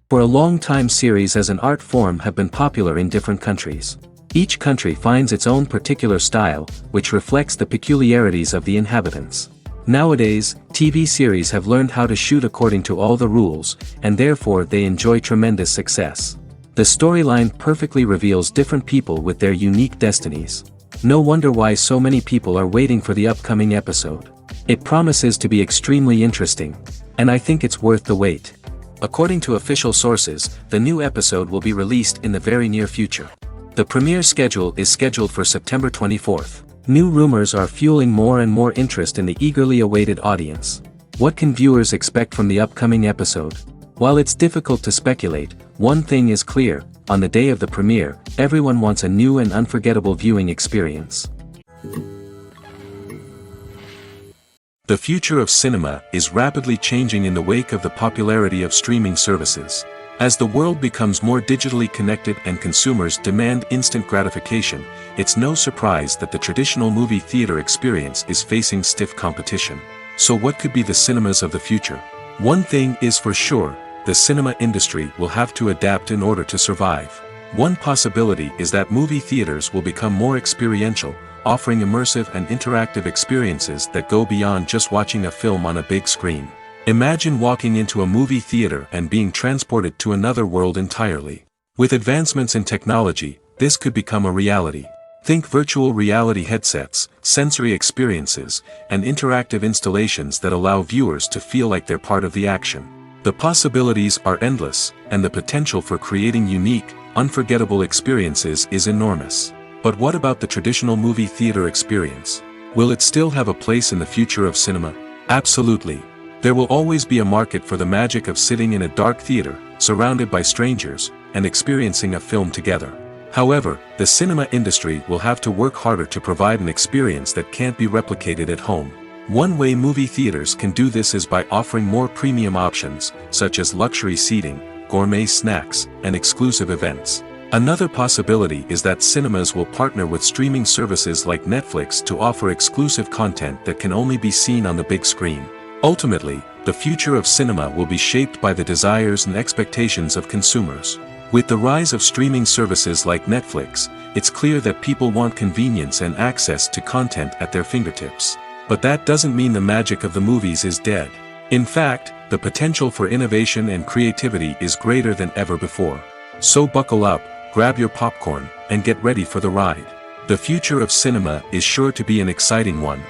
For a long time, series as an art form have been popular in different countries. Each country finds its own particular style, which reflects the peculiarities of the inhabitants. Nowadays, TV series have learned how to shoot according to all the rules, and therefore they enjoy tremendous success. The storyline perfectly reveals different people with their unique destinies. No wonder why so many people are waiting for the upcoming episode. It promises to be extremely interesting, and I think it's worth the wait. According to official sources, the new episode will be released in the very near future. The premiere schedule is scheduled for September 24th. New rumors are fueling more and more interest in the eagerly awaited audience. What can viewers expect from the upcoming episode? While it's difficult to speculate, one thing is clear: on the day of the premiere, everyone wants a new and unforgettable viewing experience. The future of cinema is rapidly changing in the wake of the popularity of streaming services. As the world becomes more digitally connected and consumers demand instant gratification, it's no surprise that the traditional movie theater experience is facing stiff competition. So what could be the cinemas of the future? One thing is for sure: the cinema industry will have to adapt in order to survive. One possibility is that movie theaters will become more experiential, offering immersive and interactive experiences that go beyond just watching a film on a big screen. Imagine walking into a movie theater and being transported to another world entirely. With advancements in technology, this could become a reality. Think virtual reality headsets, sensory experiences, and interactive installations that allow viewers to feel like they're part of the action. The possibilities are endless, and the potential for creating unique, unforgettable experiences is enormous. But what about the traditional movie theater experience? Will it still have a place in the future of cinema? Absolutely. There will always be a market for the magic of sitting in a dark theater, surrounded by strangers, and experiencing a film together. However, the cinema industry will have to work harder to provide an experience that can't be replicated at home. One way movie theaters can do this is by offering more premium options, such as luxury seating, gourmet snacks, and exclusive events. Another possibility is that cinemas will partner with streaming services like Netflix to offer exclusive content that can only be seen on the big screen. Ultimately, the future of cinema will be shaped by the desires and expectations of consumers. With the rise of streaming services like Netflix, it's clear that people want convenience and access to content at their fingertips. But that doesn't mean the magic of the movies is dead. In fact, the potential for innovation and creativity is greater than ever before. So buckle up, grab your popcorn, and get ready for the ride. The future of cinema is sure to be an exciting one.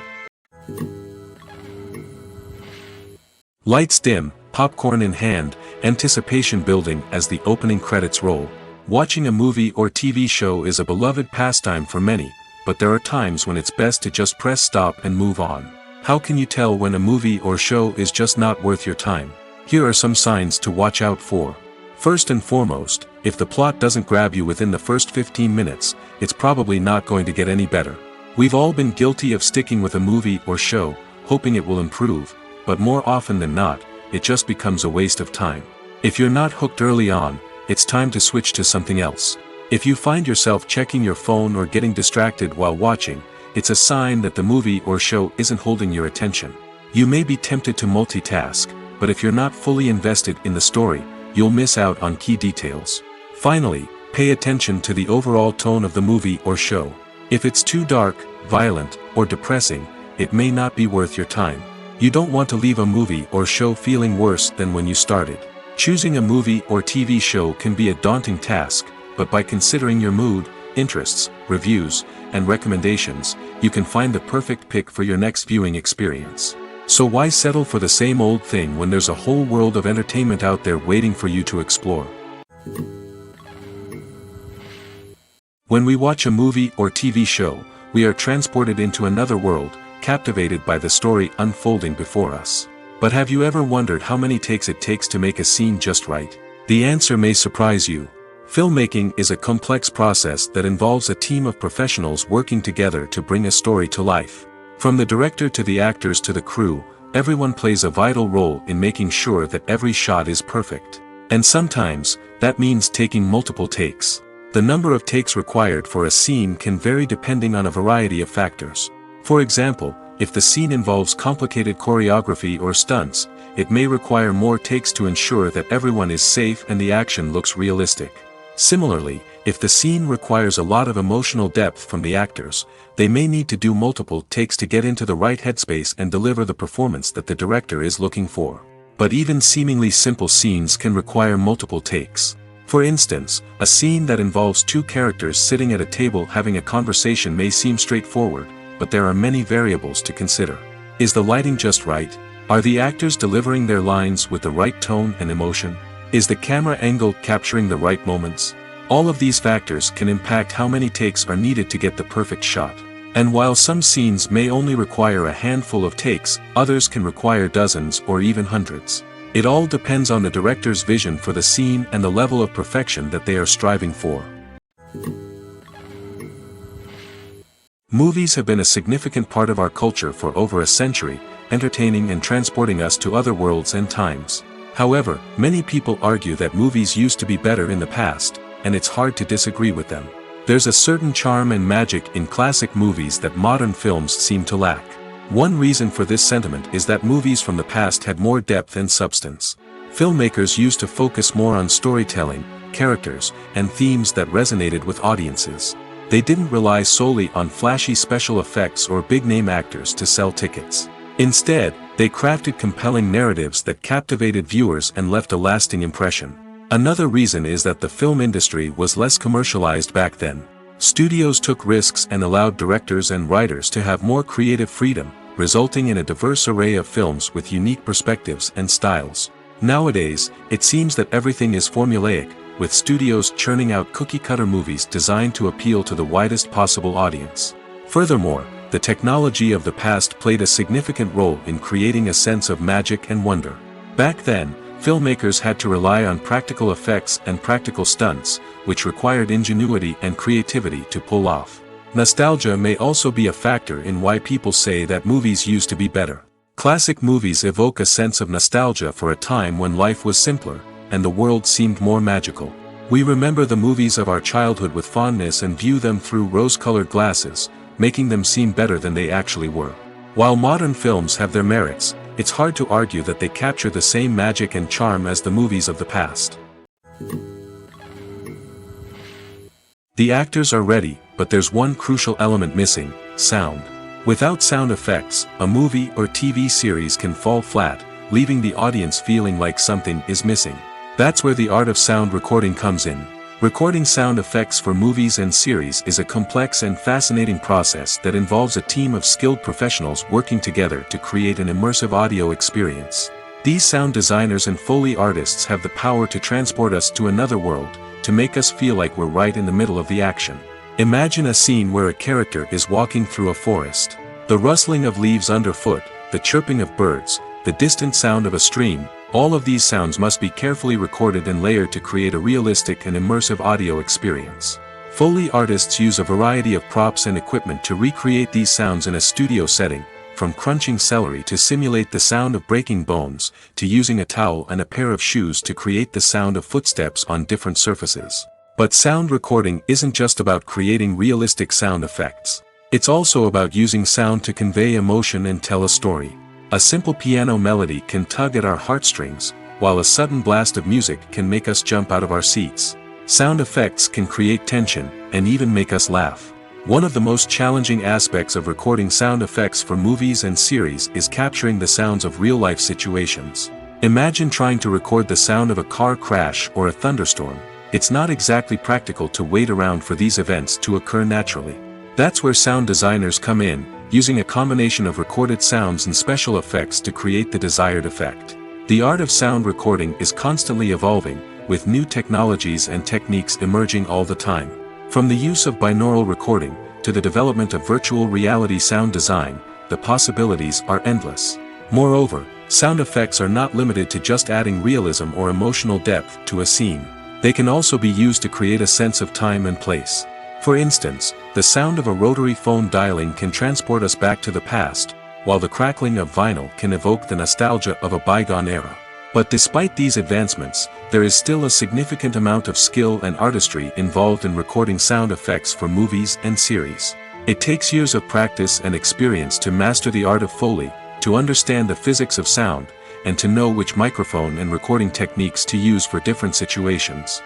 Lights dim, popcorn in hand, anticipation building as the opening credits roll. Watching a movie or TV show is a beloved pastime for many, but there are times when it's best to just press stop and move on. How can you tell when a movie or show is just not worth your time? Here are some signs to watch out for. First and foremost, if the plot doesn't grab you within the first 15 minutes, it's probably not going to get any better. We've all been guilty of sticking with a movie or show, hoping it will improve, but more often than not, it just becomes a waste of time. If you're not hooked early on, it's time to switch to something else. If you find yourself checking your phone or getting distracted while watching, it's a sign that the movie or show isn't holding your attention. You may be tempted to multitask, but if you're not fully invested in the story, you'll miss out on key details. Finally, pay attention to the overall tone of the movie or show. If it's too dark, violent, or depressing, it may not be worth your time. You don't want to leave a movie or show feeling worse than when you started. Choosing a movie or TV show can be a daunting task, but by considering your mood, interests, reviews, and recommendations, you can find the perfect pick for your next viewing experience. So why settle for the same old thing when there's a whole world of entertainment out there waiting for you to explore? When we watch a movie or TV show, we are transported into another world, captivated by the story unfolding before us. But have you ever wondered how many takes it takes to make a scene just right? The answer may surprise you. Filmmaking is a complex process that involves a team of professionals working together to bring a story to life. From the director to the actors to the crew, everyone plays a vital role in making sure that every shot is perfect. And sometimes, that means taking multiple takes. The number of takes required for a scene can vary depending on a variety of factors. For example, if the scene involves complicated choreography or stunts, it may require more takes to ensure that everyone is safe and the action looks realistic. Similarly, if the scene requires a lot of emotional depth from the actors, they may need to do multiple takes to get into the right headspace and deliver the performance that the director is looking for. But even seemingly simple scenes can require multiple takes. For instance, a scene that involves two characters sitting at a table having a conversation may seem straightforward, but there are many variables to consider. Is the lighting just right? Are the actors delivering their lines with the right tone and emotion? Is the camera angle capturing the right moments? All of these factors can impact how many takes are needed to get the perfect shot. And while some scenes may only require a handful of takes, others can require dozens or even hundreds. It all depends on the director's vision for the scene and the level of perfection that they are striving for. Movies have been a significant part of our culture for over a century, entertaining and transporting us to other worlds and times. However, many people argue that movies used to be better in the past, and it's hard to disagree with them. There's a certain charm and magic in classic movies that modern films seem to lack. One reason for this sentiment is that movies from the past had more depth and substance. Filmmakers used to focus more on storytelling, characters, and themes that resonated with audiences. They didn't rely solely on flashy special effects or big-name actors to sell tickets. Instead, they crafted compelling narratives that captivated viewers and left a lasting impression. Another reason is that the film industry was less commercialized back then. Studios took risks and allowed directors and writers to have more creative freedom, resulting in a diverse array of films with unique perspectives and styles. Nowadays, it seems that everything is formulaic, with studios churning out cookie-cutter movies designed to appeal to the widest possible audience. Furthermore, the technology of the past played a significant role in creating a sense of magic and wonder. Back then, filmmakers had to rely on practical effects and practical stunts, which required ingenuity and creativity to pull off. Nostalgia may also be a factor in why people say that movies used to be better. Classic movies evoke a sense of nostalgia for a time when life was simpler, and the world seemed more magical. We remember the movies of our childhood with fondness and view them through rose-colored glasses, making them seem better than they actually were. While modern films have their merits, it's hard to argue that they capture the same magic and charm as the movies of the past. The actors are ready, but there's one crucial element missing: sound. Without sound effects, a movie or TV series can fall flat, leaving the audience feeling like something is missing. That's where the art of sound recording comes in. Recording sound effects for movies and series is a complex and fascinating process that involves a team of skilled professionals working together to create an immersive audio experience. These sound designers and Foley artists have the power to transport us to another world, to make us feel like we're right in the middle of the action. Imagine a scene where a character is walking through a forest. The rustling of leaves underfoot, the chirping of birds, the distant sound of a stream, all of these sounds must be carefully recorded and layered to create a realistic and immersive audio experience. Foley artists use a variety of props and equipment to recreate these sounds in a studio setting, from crunching celery to simulate the sound of breaking bones, to using a towel and a pair of shoes to create the sound of footsteps on different surfaces. But sound recording isn't just about creating realistic sound effects. It's also about using sound to convey emotion and tell a story. A simple piano melody can tug at our heartstrings, while a sudden blast of music can make us jump out of our seats. Sound effects can create tension, and even make us laugh. One of the most challenging aspects of recording sound effects for movies and series is capturing the sounds of real-life situations. Imagine trying to record the sound of a car crash or a thunderstorm. It's not exactly practical to wait around for these events to occur naturally. That's where sound designers come in, using a combination of recorded sounds and special effects to create the desired effect. The art of sound recording is constantly evolving, with new technologies and techniques emerging all the time. From the use of binaural recording, to the development of virtual reality sound design, the possibilities are endless. Moreover, sound effects are not limited to just adding realism or emotional depth to a scene. They can also be used to create a sense of time and place. For instance, the sound of a rotary phone dialing can transport us back to the past, while the crackling of vinyl can evoke the nostalgia of a bygone era. But despite these advancements, there is still a significant amount of skill and artistry involved in recording sound effects for movies and series. It takes years of practice and experience to master the art of Foley, to understand the physics of sound, and to know which microphone and recording techniques to use for different situations.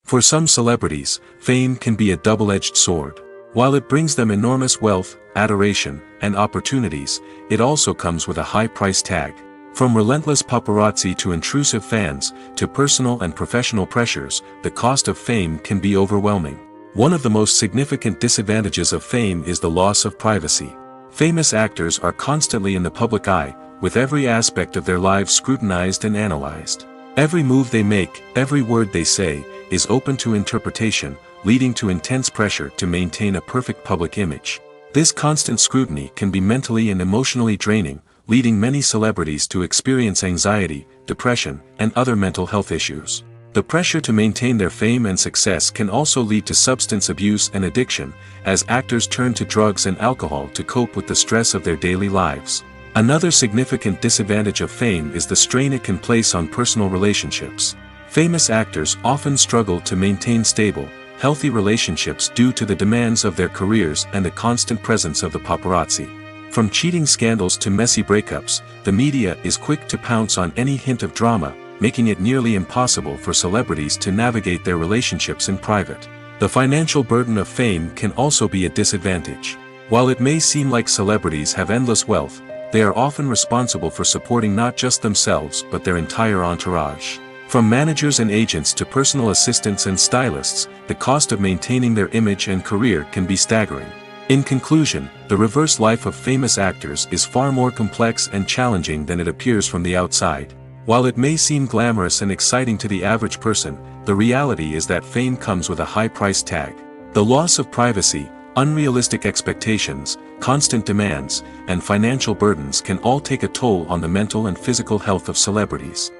For some celebrities, fame can be a double-edged sword. While it brings them enormous wealth, adoration, and opportunities, it also comes with a high price tag. From relentless paparazzi to intrusive fans, to personal and professional pressures, the cost of fame can be overwhelming. One of the most significant disadvantages of fame is the loss of privacy. Famous actors are constantly in the public eye, with every aspect of their lives scrutinized and analyzed. Every move they make, every word they say, is open to interpretation, leading to intense pressure to maintain a perfect public image. This constant scrutiny can be mentally and emotionally draining, leading many celebrities to experience anxiety, depression, and other mental health issues. The pressure to maintain their fame and success can also lead to substance abuse and addiction, as actors turn to drugs and alcohol to cope with the stress of their daily lives. Another significant disadvantage of fame is the strain it can place on personal relationships. Famous actors often struggle to maintain stable, healthy relationships due to the demands of their careers and the constant presence of the paparazzi. From cheating scandals to messy breakups, the media is quick to pounce on any hint of drama, making it nearly impossible for celebrities to navigate their relationships in private. The financial burden of fame can also be a disadvantage. While it may seem like celebrities have endless wealth, they are often responsible for supporting not just themselves but their entire entourage. From managers and agents to personal assistants and stylists, the cost of maintaining their image and career can be staggering. In conclusion, the reverse life of famous actors is far more complex and challenging than it appears from the outside. While it may seem glamorous and exciting to the average person, the reality is that fame comes with a high price tag. The loss of privacy, unrealistic expectations, constant demands, and financial burdens can all take a toll on the mental and physical health of celebrities.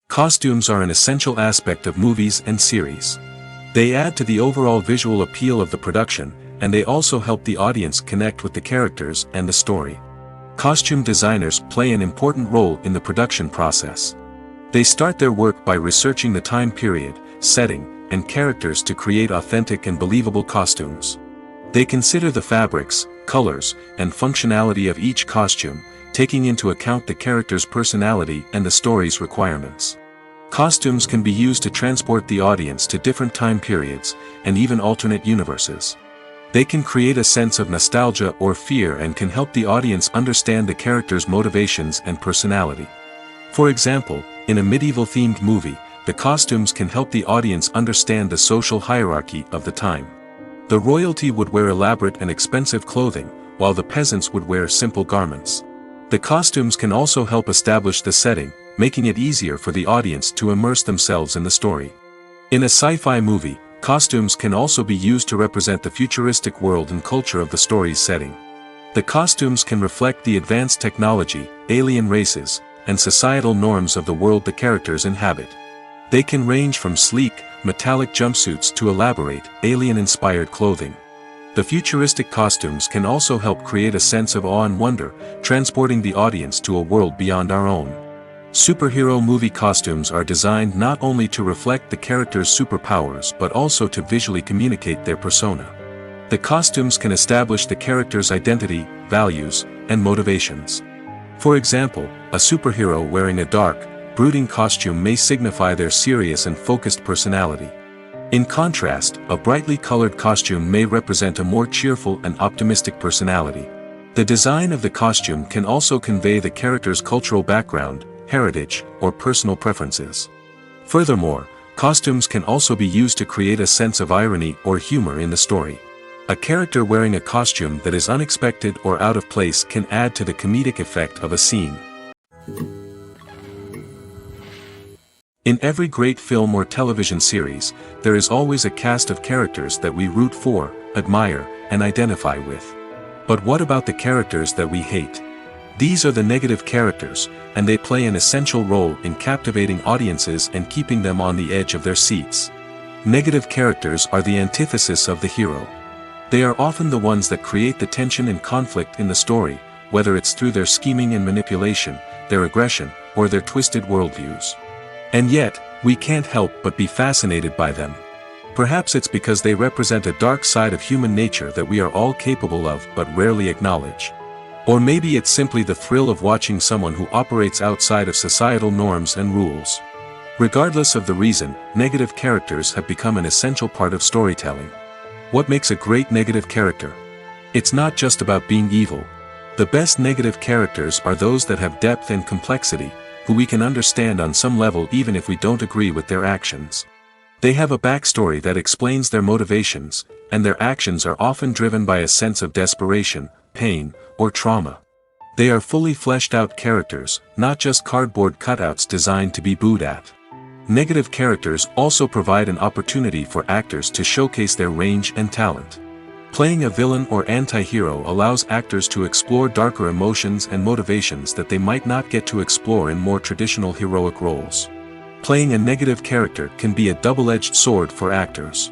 Costumes are an essential aspect of movies and series. They add to the overall visual appeal of the production, and they also help the audience connect with the characters and the story. Costume designers play an important role in the production process. They start their work by researching the time period, setting, and characters to create authentic and believable costumes. They consider the fabrics, colors, and functionality of each costume, taking into account the character's personality and the story's requirements. Costumes can be used to transport the audience to different time periods, and even alternate universes. They can create a sense of nostalgia or fear and can help the audience understand the character's motivations and personality. For example, in a medieval-themed movie, the costumes can help the audience understand the social hierarchy of the time. The royalty would wear elaborate and expensive clothing, while the peasants would wear simple garments. The costumes can also help establish the setting, making it easier for the audience to immerse themselves in the story. In a sci-fi movie, costumes can also be used to represent the futuristic world and culture of the story's setting. The costumes can reflect the advanced technology, alien races, and societal norms of the world the characters inhabit. They can range from sleek, metallic jumpsuits to elaborate, alien-inspired clothing. The futuristic costumes can also help create a sense of awe and wonder, transporting the audience to a world beyond our own. Superhero movie costumes are designed not only to reflect the character's superpowers but also to visually communicate their persona. The costumes can establish the character's identity, values, and motivations. For example, a superhero wearing a dark, brooding costume may signify their serious and focused personality. In contrast, a brightly colored costume may represent a more cheerful and optimistic personality. The design of the costume can also convey the character's cultural background, heritage, or personal preferences. Furthermore, costumes can also be used to create a sense of irony or humor in the story. A character wearing a costume that is unexpected or out of place can add to the comedic effect of a scene. In every great film or television series, there is always a cast of characters that we root for, admire, and identify with. But what about the characters that we hate? These are the negative characters, and they play an essential role in captivating audiences and keeping them on the edge of their seats. Negative characters are the antithesis of the hero. They are often the ones that create the tension and conflict in the story, whether it's through their scheming and manipulation, their aggression, or their twisted worldviews. And yet, we can't help but be fascinated by them. Perhaps it's because they represent a dark side of human nature that we are all capable of but rarely acknowledge. Or maybe it's simply the thrill of watching someone who operates outside of societal norms and rules. Regardless of the reason, negative characters have become an essential part of storytelling. What makes a great negative character? It's not just about being evil. The best negative characters are those that have depth and complexity, who we can understand on some level even if we don't agree with their actions. They have a backstory that explains their motivations, and their actions are often driven by a sense of desperation, pain, or trauma. They are fully fleshed out characters, not just cardboard cutouts designed to be booed at. Negative characters also provide an opportunity for actors to showcase their range and talent. Playing a villain or anti-hero allows actors to explore darker emotions and motivations that they might not get to explore in more traditional heroic roles. Playing a negative character can be a double-edged sword for actors.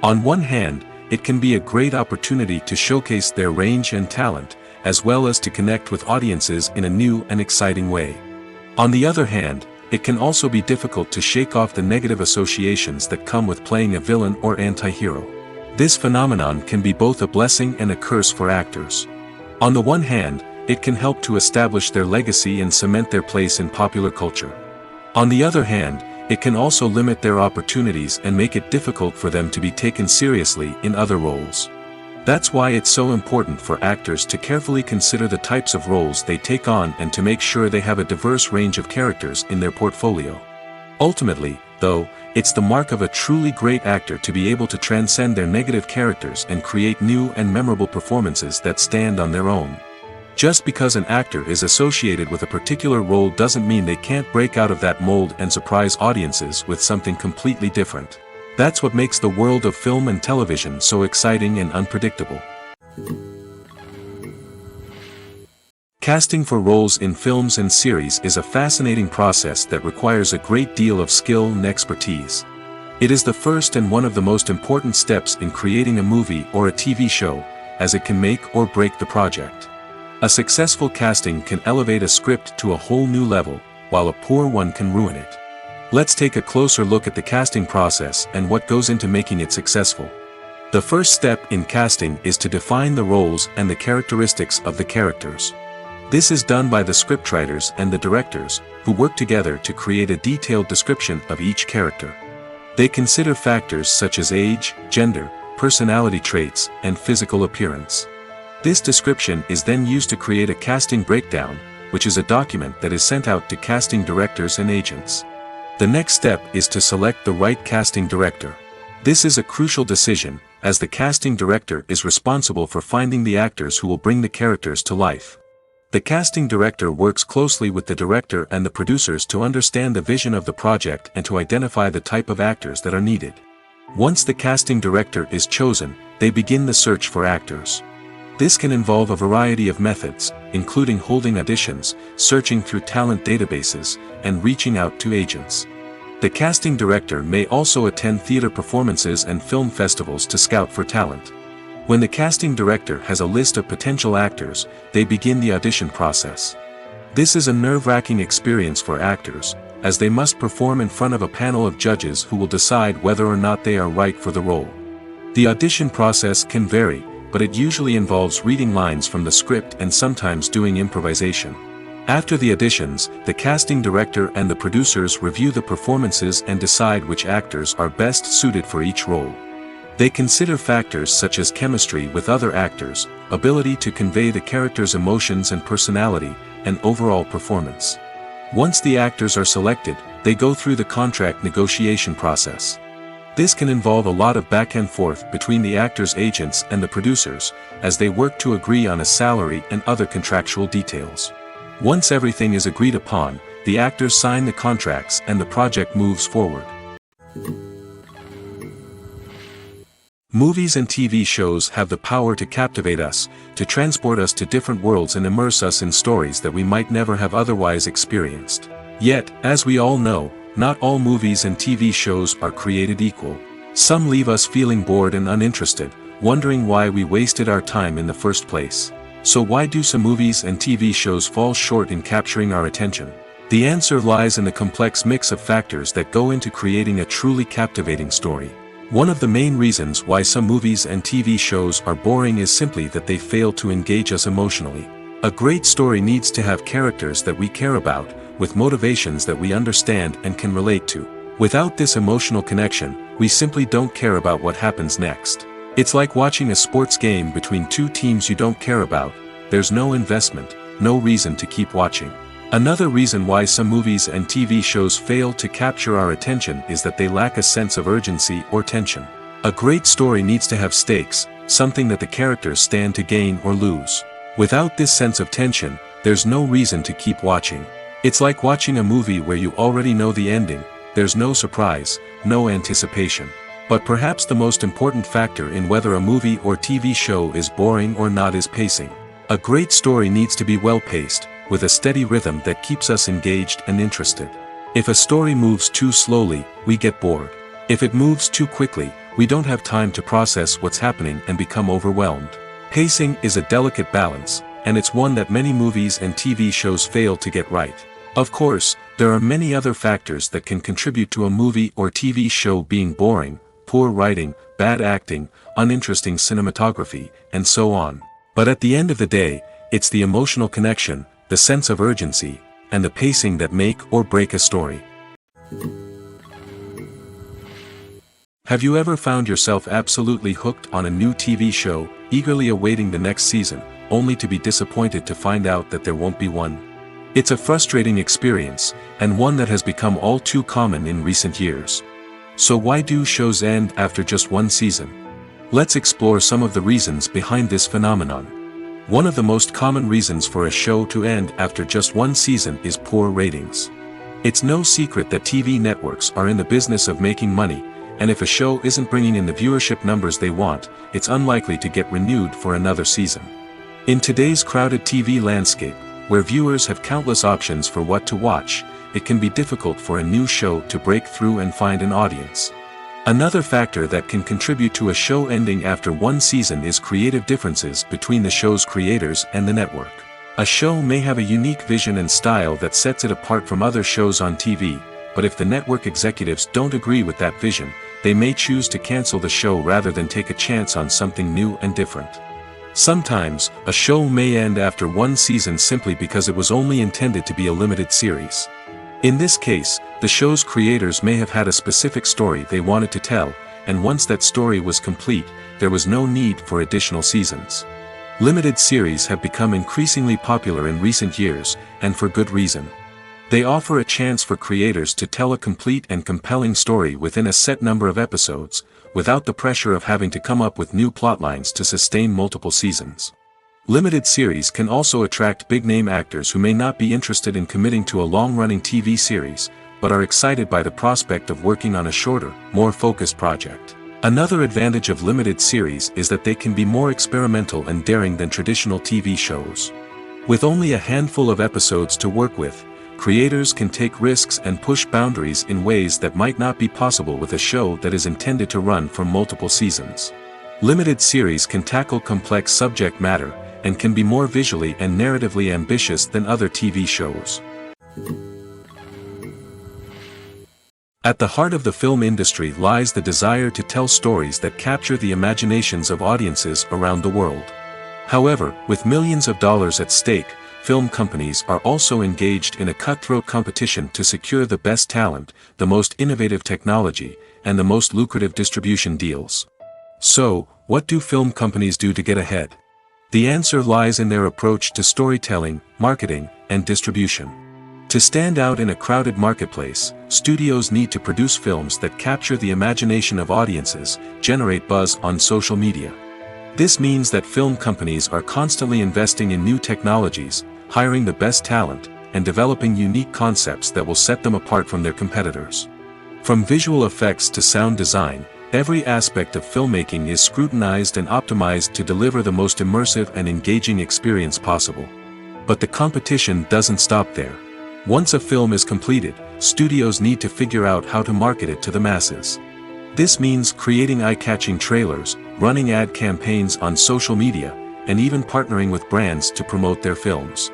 On one hand, it can be a great opportunity to showcase their range and talent, as well as to connect with audiences in a new and exciting way. On the other hand, it can also be difficult to shake off the negative associations that come with playing a villain or anti-hero. This phenomenon can be both a blessing and a curse for actors. On the one hand, it can help to establish their legacy and cement their place in popular culture. On the other hand, it can also limit their opportunities and make it difficult for them to be taken seriously in other roles. That's why it's so important for actors to carefully consider the types of roles they take on and to make sure they have a diverse range of characters in their portfolio. Ultimately, though, it's the mark of a truly great actor to be able to transcend their negative characters and create new and memorable performances that stand on their own. Just because an actor is associated with a particular role doesn't mean they can't break out of that mold and surprise audiences with something completely different. That's what makes the world of film and television so exciting and unpredictable. Casting for roles in films and series is a fascinating process that requires a great deal of skill and expertise. It is the first and one of the most important steps in creating a movie or a TV show, as it can make or break the project. A successful casting can elevate a script to a whole new level, while a poor one can ruin it. Let's take a closer look at the casting process and what goes into making it successful. The first step in casting is to define the roles and the characteristics of the characters. This is done by the scriptwriters and the directors, who work together to create a detailed description of each character. They consider factors such as age, gender, personality traits, and physical appearance. This description is then used to create a casting breakdown, which is a document that is sent out to casting directors and agents. The next step is to select the right casting director. This is a crucial decision, as the casting director is responsible for finding the actors who will bring the characters to life. The casting director works closely with the director and the producers to understand the vision of the project and to identify the type of actors that are needed. Once the casting director is chosen, they begin the search for actors. This can involve a variety of methods, including holding auditions, searching through talent databases, and reaching out to agents. The casting director may also attend theater performances and film festivals to scout for talent. When the casting director has a list of potential actors, they begin the audition process. This is a nerve-wracking experience for actors, as they must perform in front of a panel of judges who will decide whether or not they are right for the role. The audition process can vary, but it usually involves reading lines from the script and sometimes doing improvisation. After the auditions, the casting director and the producers review the performances and decide which actors are best suited for each role. They consider factors such as chemistry with other actors, ability to convey the character's emotions and personality, and overall performance. Once the actors are selected, they go through the contract negotiation process. This can involve a lot of back and forth between the actors' agents and the producers, as they work to agree on a salary and other contractual details. Once everything is agreed upon, the actors sign the contracts and the project moves forward. Movies and TV shows have the power to captivate us, to transport us to different worlds and immerse us in stories that we might never have otherwise experienced. Yet, as we all know, not all movies and TV shows are created equal. Some leave us feeling bored and uninterested, wondering why we wasted our time in the first place. So why do some movies and TV shows fall short in capturing our attention? The answer lies in the complex mix of factors that go into creating a truly captivating story. One of the main reasons why some movies and TV shows are boring is simply that they fail to engage us emotionally. A great story needs to have characters that we care about, with motivations that we understand and can relate to. Without this emotional connection, we simply don't care about what happens next. It's like watching a sports game between two teams you don't care about. There's no investment, no reason to keep watching. Another reason why some movies and TV shows fail to capture our attention is that they lack a sense of urgency or tension. A great story needs to have stakes, something that the characters stand to gain or lose. Without this sense of tension, there's no reason to keep watching. It's like watching a movie where you already know the ending. There's no surprise, no anticipation. But perhaps the most important factor in whether a movie or TV show is boring or not is pacing. A great story needs to be well-paced, with a steady rhythm that keeps us engaged and interested. If a story moves too slowly, we get bored. If it moves too quickly, we don't have time to process what's happening and become overwhelmed. Pacing is a delicate balance, and it's one that many movies and TV shows fail to get right. Of course, there are many other factors that can contribute to a movie or TV show being boring: poor writing, bad acting, uninteresting cinematography, and so on. But at the end of the day, it's the emotional connection, the sense of urgency, and the pacing that make or break a story. Have you ever found yourself absolutely hooked on a new TV show, eagerly awaiting the next season, only to be disappointed to find out that there won't be one? It's a frustrating experience, and one that has become all too common in recent years. So why do shows end after just one season? Let's explore some of the reasons behind this phenomenon. One of the most common reasons for a show to end after just one season is poor ratings. It's no secret that TV networks are in the business of making money, and if a show isn't bringing in the viewership numbers they want, it's unlikely to get renewed for another season. In today's crowded TV landscape, where viewers have countless options for what to watch, it can be difficult for a new show to break through and find an audience. Another factor that can contribute to a show ending after one season is creative differences between the show's creators and the network. A show may have a unique vision and style that sets it apart from other shows on TV, but if the network executives don't agree with that vision, they may choose to cancel the show rather than take a chance on something new and different. Sometimes, a show may end after one season simply because it was only intended to be a limited series. In this case, the show's creators may have had a specific story they wanted to tell, and once that story was complete, there was no need for additional seasons. Limited series have become increasingly popular in recent years, and for good reason. They offer a chance for creators to tell a complete and compelling story within a set number of episodes, without the pressure of having to come up with new plotlines to sustain multiple seasons. Limited series can also attract big-name actors who may not be interested in committing to a long-running TV series, but are excited by the prospect of working on a shorter, more focused project. Another advantage of limited series is that they can be more experimental and daring than traditional TV shows. With only a handful of episodes to work with, creators can take risks and push boundaries in ways that might not be possible with a show that is intended to run for multiple seasons. Limited series can tackle complex subject matter, and can be more visually and narratively ambitious than other TV shows. At the heart of the film industry lies the desire to tell stories that capture the imaginations of audiences around the world. However, with millions of dollars at stake, film companies are also engaged in a cutthroat competition to secure the best talent, the most innovative technology, and the most lucrative distribution deals. So, what do film companies do to get ahead? The answer lies in their approach to storytelling, marketing, and distribution. To stand out in a crowded marketplace, studios need to produce films that capture the imagination of audiences, generate buzz on social media. This means that film companies are constantly investing in new technologies, hiring the best talent, and developing unique concepts that will set them apart from their competitors. From visual effects to sound design, every aspect of filmmaking is scrutinized and optimized to deliver the most immersive and engaging experience possible. But the competition doesn't stop there. Once a film is completed, studios need to figure out how to market it to the masses. This means creating eye-catching trailers, running ad campaigns on social media, and even partnering with brands to promote their films.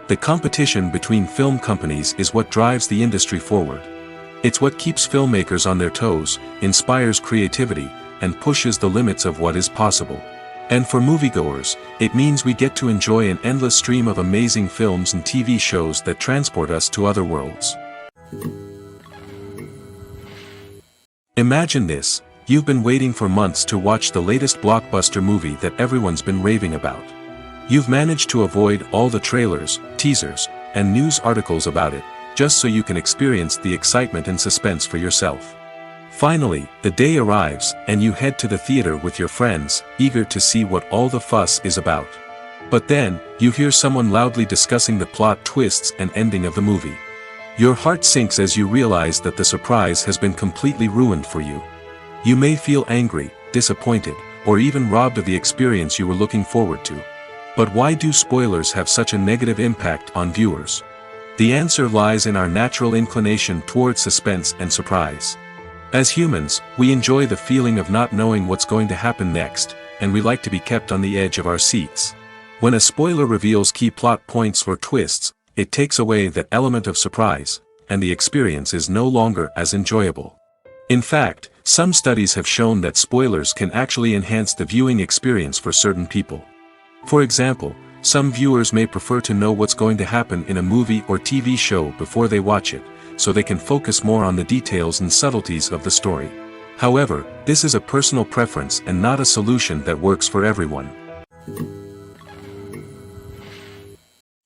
The competition between film companies is what drives the industry forward. It's what keeps filmmakers on their toes, inspires creativity, and pushes the limits of what is possible. And for moviegoers, it means we get to enjoy an endless stream of amazing films and TV shows that transport us to other worlds. Imagine this: you've been waiting for months to watch the latest blockbuster movie that everyone's been raving about. You've managed to avoid all the trailers, teasers, and news articles about it, just so you can experience the excitement and suspense for yourself. Finally, the day arrives, and you head to the theater with your friends, eager to see what all the fuss is about. But then, you hear someone loudly discussing the plot twists and ending of the movie. Your heart sinks as you realize that the surprise has been completely ruined for you. You may feel angry, disappointed, or even robbed of the experience you were looking forward to. But why do spoilers have such a negative impact on viewers? The answer lies in our natural inclination toward suspense and surprise. As humans, we enjoy the feeling of not knowing what's going to happen next, and we like to be kept on the edge of our seats. When a spoiler reveals key plot points or twists, it takes away that element of surprise, and the experience is no longer as enjoyable. In fact, some studies have shown that spoilers can actually enhance the viewing experience for certain people. For example, some viewers may prefer to know what's going to happen in a movie or TV show before they watch it, so they can focus more on the details and subtleties of the story. However, this is a personal preference and not a solution that works for everyone.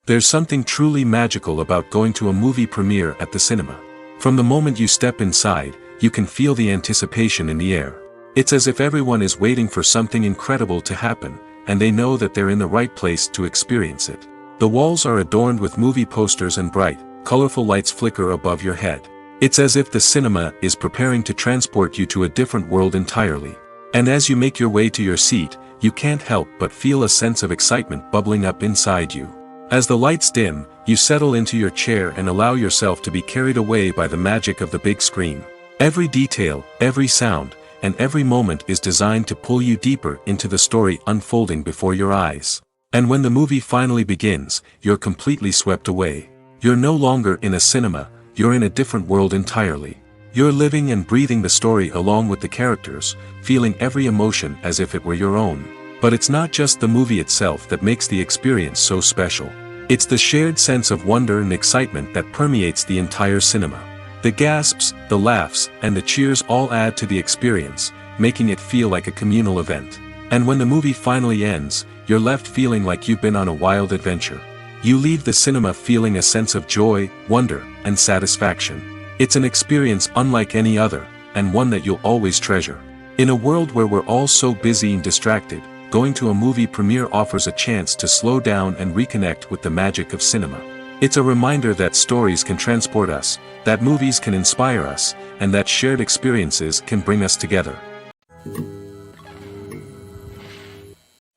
There's something truly magical about going to a movie premiere at the cinema. From the moment you step inside, you can feel the anticipation in the air. It's as if everyone is waiting for something incredible to happen, and they know that they're in the right place to experience it. The walls are adorned with movie posters and bright, colorful lights flicker above your head. It's as if the cinema is preparing to transport you to a different world entirely. And as you make your way to your seat, you can't help but feel a sense of excitement bubbling up inside you. As the lights dim, you settle into your chair and allow yourself to be carried away by the magic of the big screen. Every detail, every sound, and every moment is designed to pull you deeper into the story unfolding before your eyes. And when the movie finally begins, you're completely swept away. You're no longer in a cinema, you're in a different world entirely. You're living and breathing the story along with the characters, feeling every emotion as if it were your own. But it's not just the movie itself that makes the experience so special. It's the shared sense of wonder and excitement that permeates the entire cinema. The gasps, the laughs, and the cheers all add to the experience, making it feel like a communal event. And when the movie finally ends, you're left feeling like you've been on a wild adventure. You leave the cinema feeling a sense of joy, wonder, and satisfaction. It's an experience unlike any other, and one that you'll always treasure. In a world where we're all so busy and distracted, going to a movie premiere offers a chance to slow down and reconnect with the magic of cinema. It's a reminder that stories can transport us, that movies can inspire us, and that shared experiences can bring us together.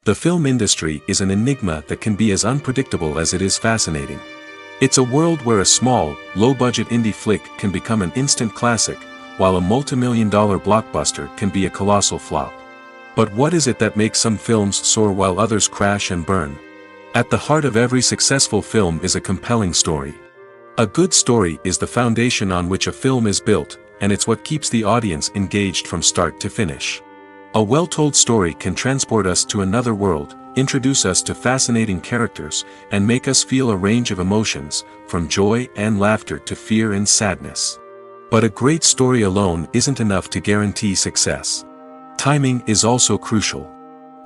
The film industry is an enigma that can be as unpredictable as it is fascinating. It's a world where a small, low-budget indie flick can become an instant classic, while a multi-million-dollar blockbuster can be a colossal flop. But what is it that makes some films soar while others crash and burn? At the heart of every successful film is a compelling story. A good story is the foundation on which a film is built, and it's what keeps the audience engaged from start to finish. A well-told story can transport us to another world, introduce us to fascinating characters, and make us feel a range of emotions, from joy and laughter to fear and sadness. But a great story alone isn't enough to guarantee success. Timing is also crucial.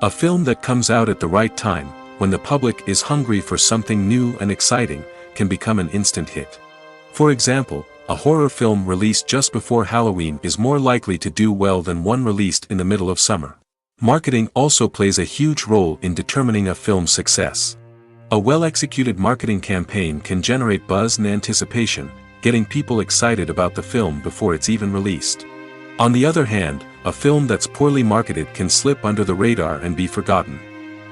A film that comes out at the right time, when the public is hungry for something new and exciting, can become an instant hit. For example, a horror film released just before Halloween is more likely to do well than one released in the middle of summer. Marketing also plays a huge role in determining a film's success. A well-executed marketing campaign can generate buzz and anticipation, getting people excited about the film before it's even released. On the other hand, a film that's poorly marketed can slip under the radar and be forgotten.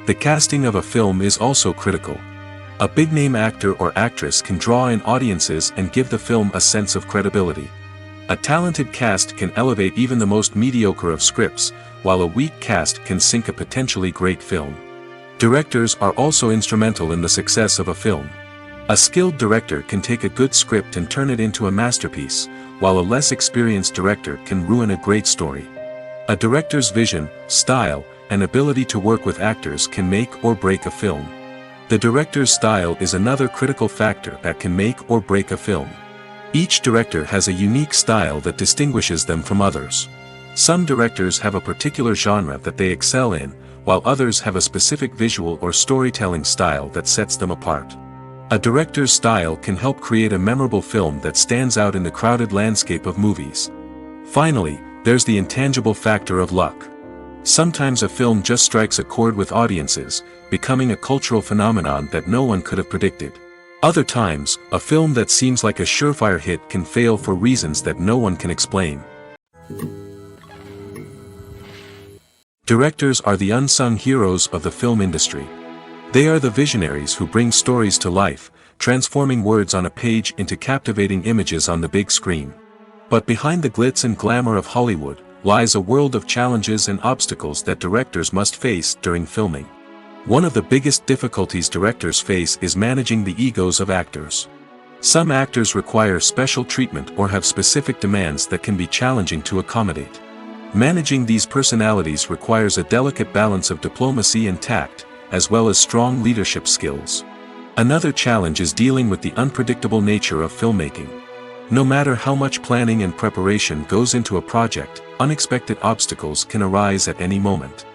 The casting of a film is also critical. A big-name actor or actress can draw in audiences and give the film a sense of credibility. A talented cast can elevate even the most mediocre of scripts, while a weak cast can sink a potentially great film. Directors are also instrumental in the success of a film. A skilled director can take a good script and turn it into a masterpiece, while a less experienced director can ruin a great story. A director's vision, style, and ability to work with actors can make or break a film. The director's style is another critical factor that can make or break a film. Each director has a unique style that distinguishes them from others. Some directors have a particular genre that they excel in, while others have a specific visual or storytelling style that sets them apart. A director's style can help create a memorable film that stands out in the crowded landscape of movies. Finally, there's the intangible factor of luck. Sometimes a film just strikes a chord with audiences, becoming a cultural phenomenon that no one could have predicted. Other times, a film that seems like a surefire hit can fail for reasons that no one can explain. Directors are the unsung heroes of the film industry. They are the visionaries who bring stories to life, transforming words on a page into captivating images on the big screen. But behind the glitz and glamour of Hollywood lies a world of challenges and obstacles that directors must face during filming. One of the biggest difficulties directors face is managing the egos of actors. Some actors require special treatment or have specific demands that can be challenging to accommodate. Managing these personalities requires a delicate balance of diplomacy and tact, as well as strong leadership skills. Another challenge is dealing with the unpredictable nature of filmmaking. No matter how much planning and preparation goes into a project, unexpected obstacles can arise at any moment.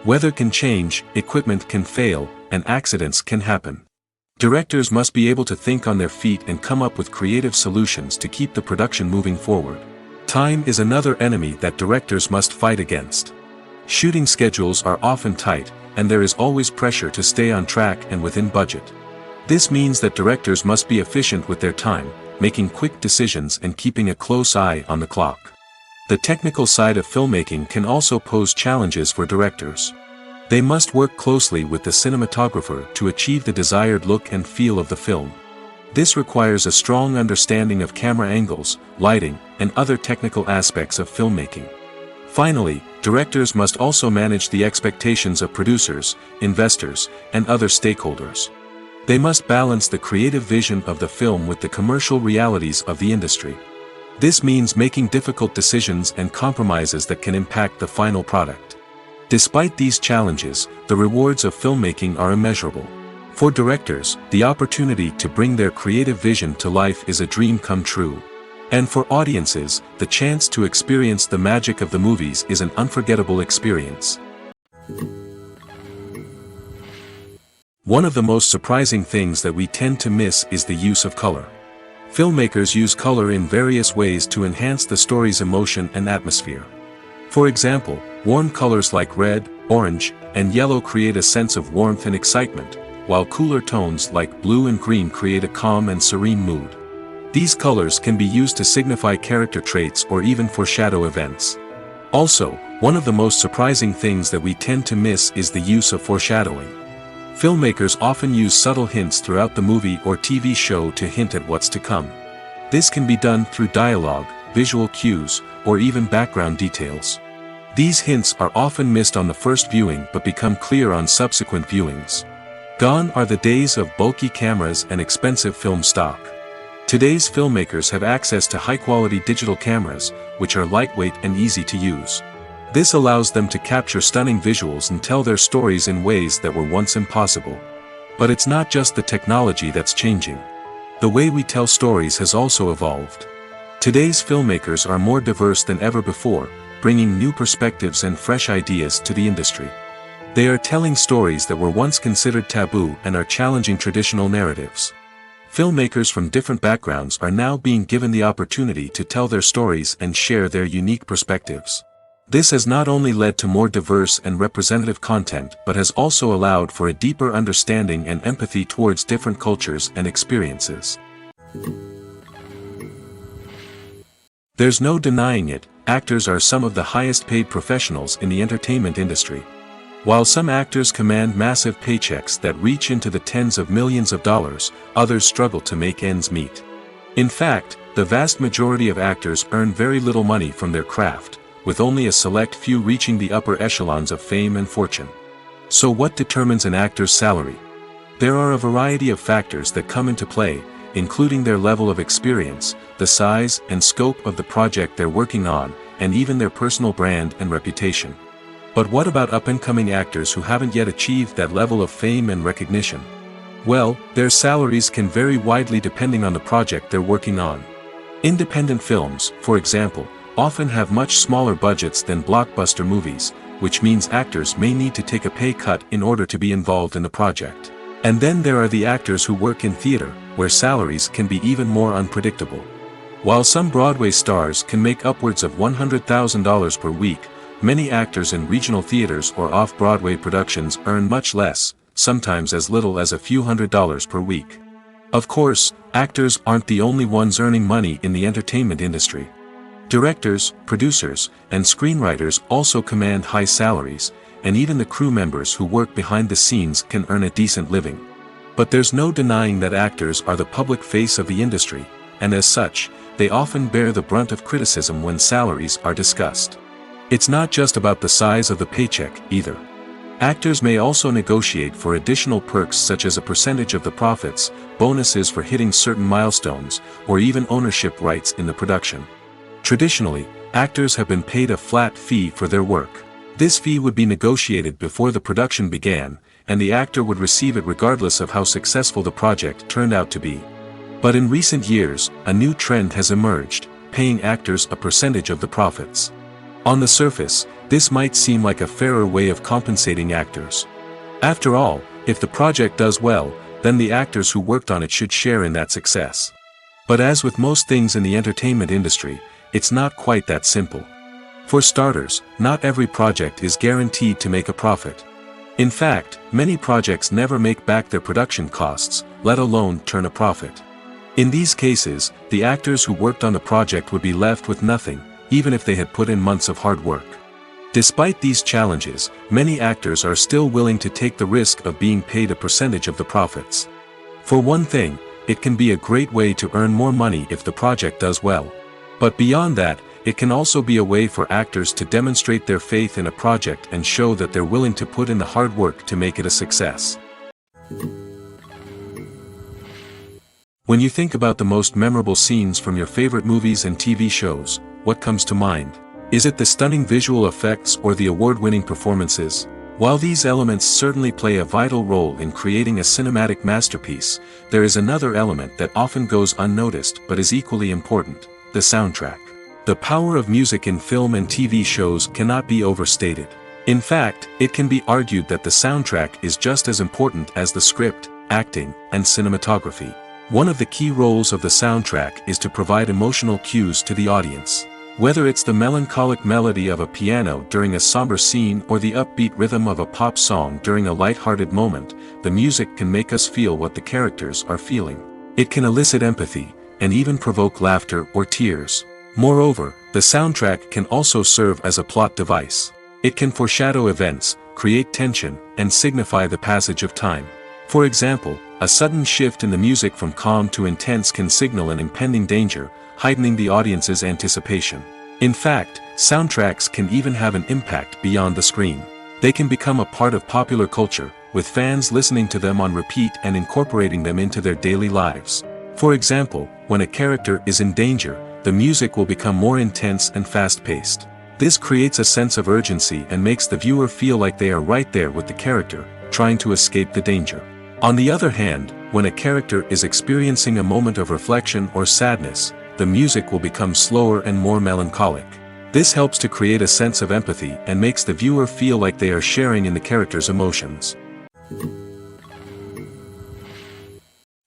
Weather can change, equipment can fail, and accidents can happen. Directors must be able to think on their feet and come up with creative solutions to keep the production moving forward. Time is another enemy that directors must fight against. Shooting schedules are often tight, and there is always pressure to stay on track and within budget. This means that directors must be efficient with their time, making quick decisions and keeping a close eye on the clock. The technical side of filmmaking can also pose challenges for directors. They must work closely with the cinematographer to achieve the desired look and feel of the film. This requires a strong understanding of camera angles, lighting, and other technical aspects of filmmaking. Finally, directors must also manage the expectations of producers, investors, and other stakeholders. They must balance the creative vision of the film with the commercial realities of the industry. This means making difficult decisions and compromises that can impact the final product. Despite these challenges, the rewards of filmmaking are immeasurable. For directors, the opportunity to bring their creative vision to life is a dream come true. And for audiences, the chance to experience the magic of the movies is an unforgettable experience. One of the most surprising things that we tend to miss is the use of color. Filmmakers use color in various ways to enhance the story's emotion and atmosphere. For example, warm colors like red, orange, and yellow create a sense of warmth and excitement, while cooler tones like blue and green create a calm and serene mood. These colors can be used to signify character traits or even foreshadow events. Also, one of the most surprising things that we tend to miss is the use of foreshadowing. Filmmakers often use subtle hints throughout the movie or TV show to hint at what's to come. This can be done through dialogue, visual cues, or even background details. These hints are often missed on the first viewing but become clear on subsequent viewings. Gone are the days of bulky cameras and expensive film stock. Today's filmmakers have access to high-quality digital cameras, which are lightweight and easy to use. This allows them to capture stunning visuals and tell their stories in ways that were once impossible. But it's not just the technology that's changing. The way we tell stories has also evolved. Today's filmmakers are more diverse than ever before, bringing new perspectives and fresh ideas to the industry. They are telling stories that were once considered taboo and are challenging traditional narratives. Filmmakers from different backgrounds are now being given the opportunity to tell their stories and share their unique perspectives. This has not only led to more diverse and representative content but has also allowed for a deeper understanding and empathy towards different cultures and experiences. There's no denying it, actors are some of the highest paid professionals in the entertainment industry. While some actors command massive paychecks that reach into the tens of millions of dollars, others struggle to make ends meet. In fact, the vast majority of actors earn very little money from their craft, with only a select few reaching the upper echelons of fame and fortune. So what determines an actor's salary? There are a variety of factors that come into play, including their level of experience, the size and scope of the project they're working on, and even their personal brand and reputation. But what about up-and-coming actors who haven't yet achieved that level of fame and recognition? Well, their salaries can vary widely depending on the project they're working on. Independent films, for example, often have much smaller budgets than blockbuster movies, which means actors may need to take a pay cut in order to be involved in the project. And then there are the actors who work in theater, where salaries can be even more unpredictable. While some Broadway stars can make upwards of $100,000 per week, many actors in regional theaters or off-Broadway productions earn much less, sometimes as little as a few $100s per week. Of course, actors aren't the only ones earning money in the entertainment industry. Directors, producers, and screenwriters also command high salaries, and even the crew members who work behind the scenes can earn a decent living. But there's no denying that actors are the public face of the industry, and as such, they often bear the brunt of criticism when salaries are discussed. It's not just about the size of the paycheck, either. Actors may also negotiate for additional perks such as a percentage of the profits, bonuses for hitting certain milestones, or even ownership rights in the production. Traditionally, actors have been paid a flat fee for their work. This fee would be negotiated before the production began, and the actor would receive it regardless of how successful the project turned out to be. But in recent years, a new trend has emerged, paying actors a percentage of the profits. On the surface, this might seem like a fairer way of compensating actors. After all, if the project does well, then the actors who worked on it should share in that success. But as with most things in the entertainment industry, it's not quite that simple. For starters, not every project is guaranteed to make a profit. In fact, many projects never make back their production costs, let alone turn a profit. In these cases, the actors who worked on the project would be left with nothing, even if they had put in months of hard work. Despite these challenges, many actors are still willing to take the risk of being paid a percentage of the profits. For one thing, it can be a great way to earn more money if the project does well. But beyond that, it can also be a way for actors to demonstrate their faith in a project and show that they're willing to put in the hard work to make it a success. When you think about the most memorable scenes from your favorite movies and TV shows, what comes to mind? Is it the stunning visual effects or the award-winning performances? While these elements certainly play a vital role in creating a cinematic masterpiece, there is another element that often goes unnoticed but is equally important: the soundtrack. The power of music in film and TV shows cannot be overstated. In fact, it can be argued that the soundtrack is just as important as the script, acting, and cinematography. One of the key roles of the soundtrack is to provide emotional cues to the audience. Whether it's the melancholic melody of a piano during a somber scene or the upbeat rhythm of a pop song during a light-hearted moment, the music can make us feel what the characters are feeling. It can elicit empathy, and even provoke laughter or tears. Moreover, the soundtrack can also serve as a plot device. It can foreshadow events, create tension, and signify the passage of time. For example, a sudden shift in the music from calm to intense can signal an impending danger, heightening the audience's anticipation. In fact, soundtracks can even have an impact beyond the screen. They can become a part of popular culture, with fans listening to them on repeat and incorporating them into their daily lives. For example, when a character is in danger, the music will become more intense and fast-paced. This creates a sense of urgency and makes the viewer feel like they are right there with the character, trying to escape the danger. On the other hand, when a character is experiencing a moment of reflection or sadness, the music will become slower and more melancholic. This helps to create a sense of empathy and makes the viewer feel like they are sharing in the character's emotions.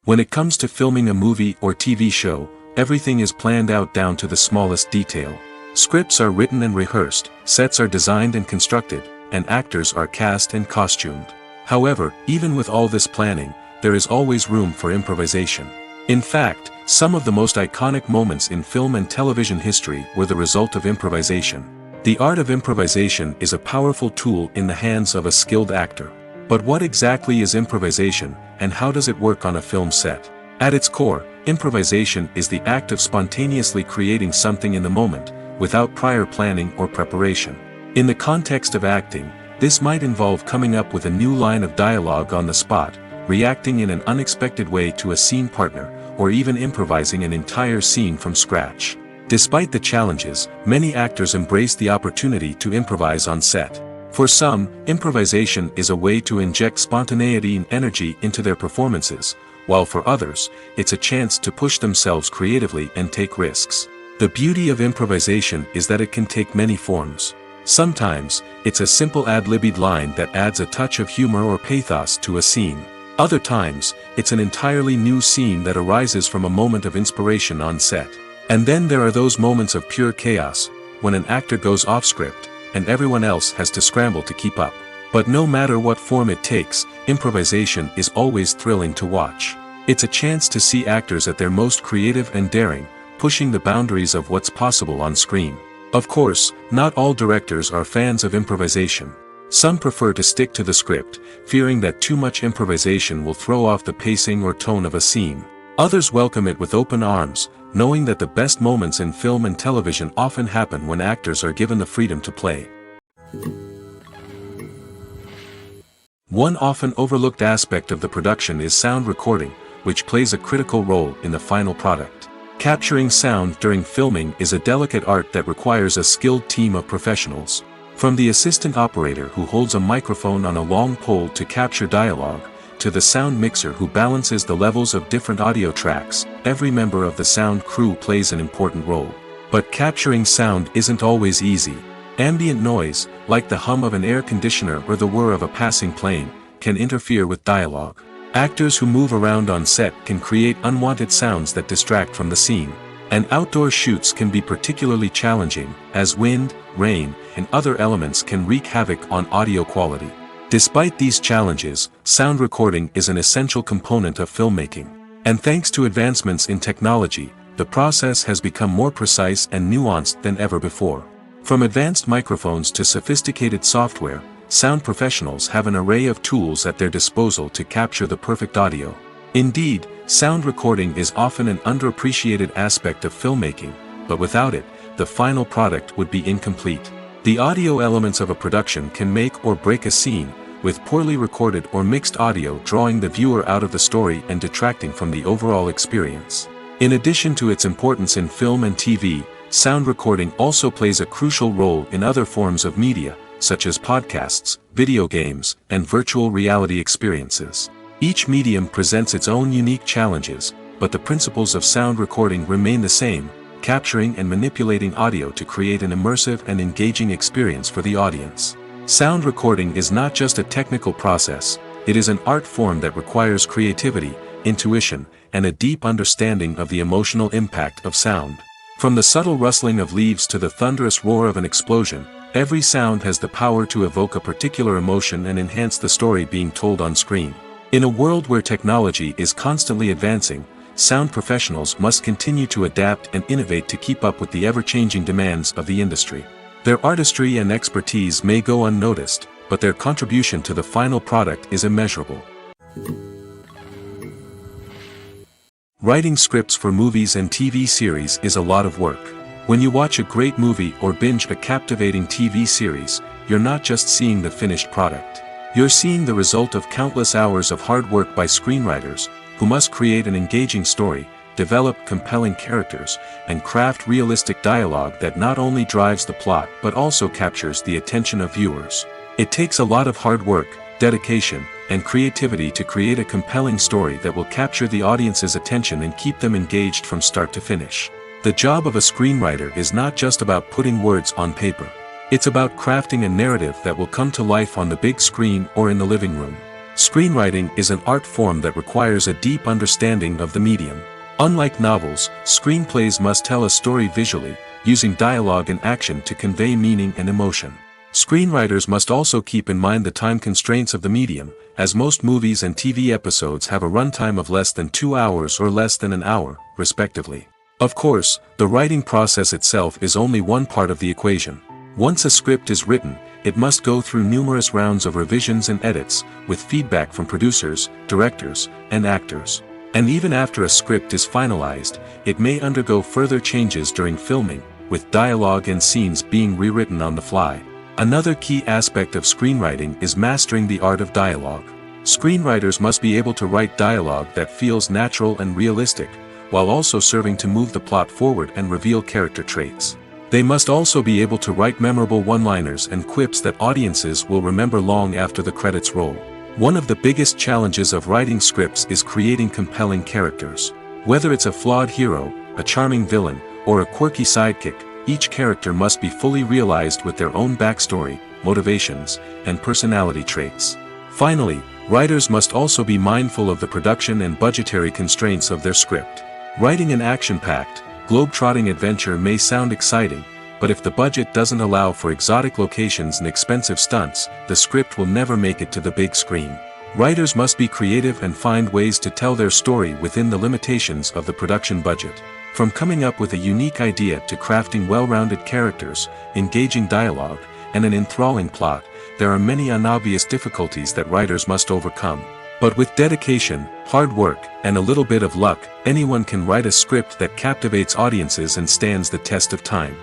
When it comes to filming a movie or TV show, everything is planned out down to the smallest detail. Scripts are written and rehearsed, sets are designed and constructed, and actors are cast and costumed. However, even with all this planning, there is always room for improvisation. In fact, some of the most iconic moments in film and television history were the result of improvisation. The art of improvisation is a powerful tool in the hands of a skilled actor. But what exactly is improvisation, and how does it work on a film set? At its core, improvisation is the act of spontaneously creating something in the moment, without prior planning or preparation. In the context of acting, this might involve coming up with a new line of dialogue on the spot, reacting in an unexpected way to a scene partner, or even improvising an entire scene from scratch. Despite the challenges, many actors embrace the opportunity to improvise on set. For some, improvisation is a way to inject spontaneity and energy into their performances, while for others, it's a chance to push themselves creatively and take risks. The beauty of improvisation is that it can take many forms. Sometimes, it's a simple ad-libbed line that adds a touch of humor or pathos to a scene. Other times, it's an entirely new scene that arises from a moment of inspiration on set. And then there are those moments of pure chaos, when an actor goes off script, and everyone else has to scramble to keep up. But no matter what form it takes, improvisation is always thrilling to watch. It's a chance to see actors at their most creative and daring, pushing the boundaries of what's possible on screen. Of course, not all directors are fans of improvisation. Some prefer to stick to the script, fearing that too much improvisation will throw off the pacing or tone of a scene. Others welcome it with open arms, knowing that the best moments in film and television often happen when actors are given the freedom to play. One often overlooked aspect of the production is sound recording, which plays a critical role in the final product. Capturing sound during filming is a delicate art that requires a skilled team of professionals. From the assistant operator who holds a microphone on a long pole to capture dialogue, to the sound mixer who balances the levels of different audio tracks, every member of the sound crew plays an important role. But capturing sound isn't always easy. Ambient noise, like the hum of an air conditioner or the whir of a passing plane, can interfere with dialogue. Actors who move around on set can create unwanted sounds that distract from the scene. And outdoor shoots can be particularly challenging, as wind, rain, and other elements can wreak havoc on audio quality. Despite these challenges, sound recording is an essential component of filmmaking. And thanks to advancements in technology, the process has become more precise and nuanced than ever before. From advanced microphones to sophisticated software, sound professionals have an array of tools at their disposal to capture the perfect audio. Indeed, sound recording is often an underappreciated aspect of filmmaking, but without it, the final product would be incomplete. The audio elements of a production can make or break a scene, with poorly recorded or mixed audio drawing the viewer out of the story and detracting from the overall experience. In addition to its importance in film and TV, sound recording also plays a crucial role in other forms of media, such as podcasts, video games, and virtual reality experiences. Each medium presents its own unique challenges, but the principles of sound recording remain the same: capturing and manipulating audio to create an immersive and engaging experience for the audience. Sound recording is not just a technical process, it is an art form that requires creativity, intuition, and a deep understanding of the emotional impact of sound. From the subtle rustling of leaves to the thunderous roar of an explosion, every sound has the power to evoke a particular emotion and enhance the story being told on screen. In a world where technology is constantly advancing, sound professionals must continue to adapt and innovate to keep up with the ever-changing demands of the industry. Their artistry and expertise may go unnoticed, but their contribution to the final product is immeasurable. Writing scripts for movies and TV series is a lot of work. When you watch a great movie or binge a captivating TV series, you're not just seeing the finished product. You're seeing the result of countless hours of hard work by screenwriters, who must create an engaging story, develop compelling characters, and craft realistic dialogue that not only drives the plot but also captures the attention of viewers. It takes a lot of hard work, dedication, and creativity to create a compelling story that will capture the audience's attention and keep them engaged from start to finish. The job of a screenwriter is not just about putting words on paper. It's about crafting a narrative that will come to life on the big screen or in the living room. Screenwriting is an art form that requires a deep understanding of the medium. Unlike novels, screenplays must tell a story visually, using dialogue and action to convey meaning and emotion. Screenwriters must also keep in mind the time constraints of the medium, as most movies and TV episodes have a runtime of less than 2 hours or less than an hour, respectively. Of course, the writing process itself is only one part of the equation. Once a script is written, it must go through numerous rounds of revisions and edits, with feedback from producers, directors, and actors. And even after a script is finalized, it may undergo further changes during filming, with dialogue and scenes being rewritten on the fly. Another key aspect of screenwriting is mastering the art of dialogue. Screenwriters must be able to write dialogue that feels natural and realistic, while also serving to move the plot forward and reveal character traits. They must also be able to write memorable one-liners and quips that audiences will remember long after the credits roll. One of the biggest challenges of writing scripts is creating compelling characters. Whether it's a flawed hero, a charming villain, or a quirky sidekick, each character must be fully realized with their own backstory, motivations, and personality traits. Finally, writers must also be mindful of the production and budgetary constraints of their script. Writing an action-packed, globe-trotting adventure may sound exciting, but if the budget doesn't allow for exotic locations and expensive stunts, the script will never make it to the big screen. Writers must be creative and find ways to tell their story within the limitations of the production budget. From coming up with a unique idea to crafting well-rounded characters, engaging dialogue, and an enthralling plot, there are many unobvious difficulties that writers must overcome. But with dedication, hard work, and a little bit of luck, anyone can write a script that captivates audiences and stands the test of time.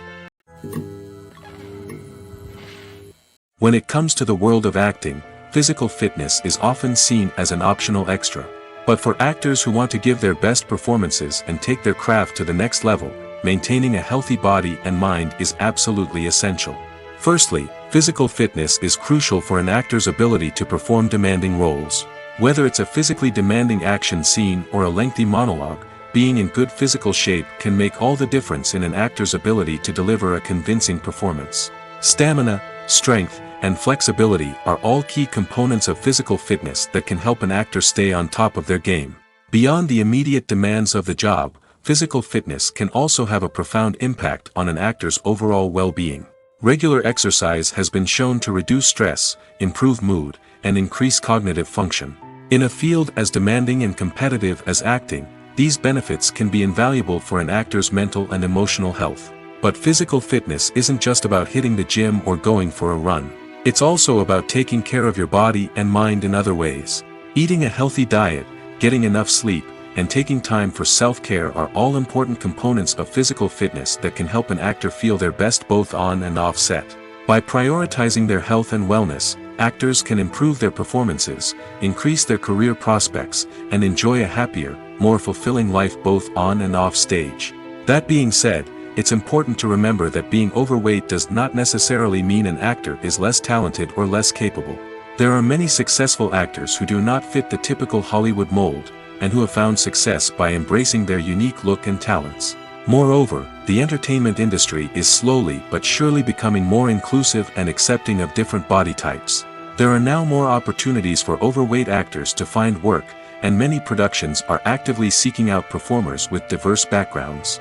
When it comes to the world of acting, physical fitness is often seen as an optional extra. But for actors who want to give their best performances and take their craft to the next level, maintaining a healthy body and mind is absolutely essential. Firstly, physical fitness is crucial for an actor's ability to perform demanding roles. Whether it's a physically demanding action scene or a lengthy monologue, being in good physical shape can make all the difference in an actor's ability to deliver a convincing performance. Stamina, strength, and flexibility are all key components of physical fitness that can help an actor stay on top of their game. Beyond the immediate demands of the job, physical fitness can also have a profound impact on an actor's overall well-being. Regular exercise has been shown to reduce stress, improve mood, and increase cognitive function. In a field as demanding and competitive as acting, these benefits can be invaluable for an actor's mental and emotional health. But physical fitness isn't just about hitting the gym or going for a run. It's also about taking care of your body and mind in other ways. Eating a healthy diet, getting enough sleep, and taking time for self-care are all important components of physical fitness that can help an actor feel their best both on and off set. By prioritizing their health and wellness, actors can improve their performances, increase their career prospects, and enjoy a happier, more fulfilling life both on and off stage. That being said, it's important to remember that being overweight does not necessarily mean an actor is less talented or less capable. There are many successful actors who do not fit the typical Hollywood mold, and who have found success by embracing their unique look and talents. Moreover, the entertainment industry is slowly but surely becoming more inclusive and accepting of different body types. There are now more opportunities for overweight actors to find work, and many productions are actively seeking out performers with diverse backgrounds.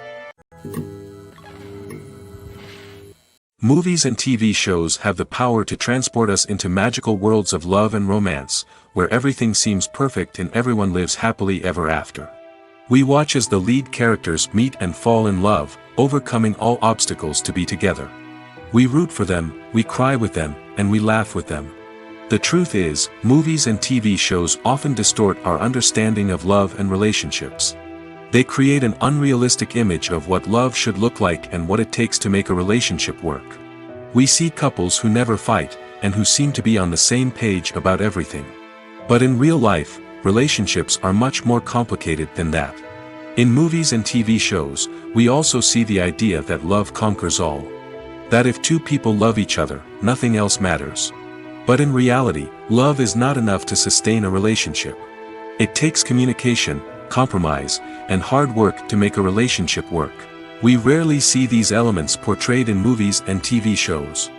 Movies and TV shows have the power to transport us into magical worlds of love and romance, where everything seems perfect and everyone lives happily ever after. We watch as the lead characters meet and fall in love, overcoming all obstacles to be together. We root for them, we cry with them, and we laugh with them. The truth is, movies and TV shows often distort our understanding of love and relationships. They create an unrealistic image of what love should look like and what it takes to make a relationship work. We see couples who never fight, and who seem to be on the same page about everything. But in real life, relationships are much more complicated than that. In movies and TV shows, we also see the idea that love conquers all. That if two people love each other, nothing else matters. But in reality, love is not enough to sustain a relationship. It takes communication, compromise, and hard work to make a relationship work. We rarely see these elements portrayed in movies and TV shows.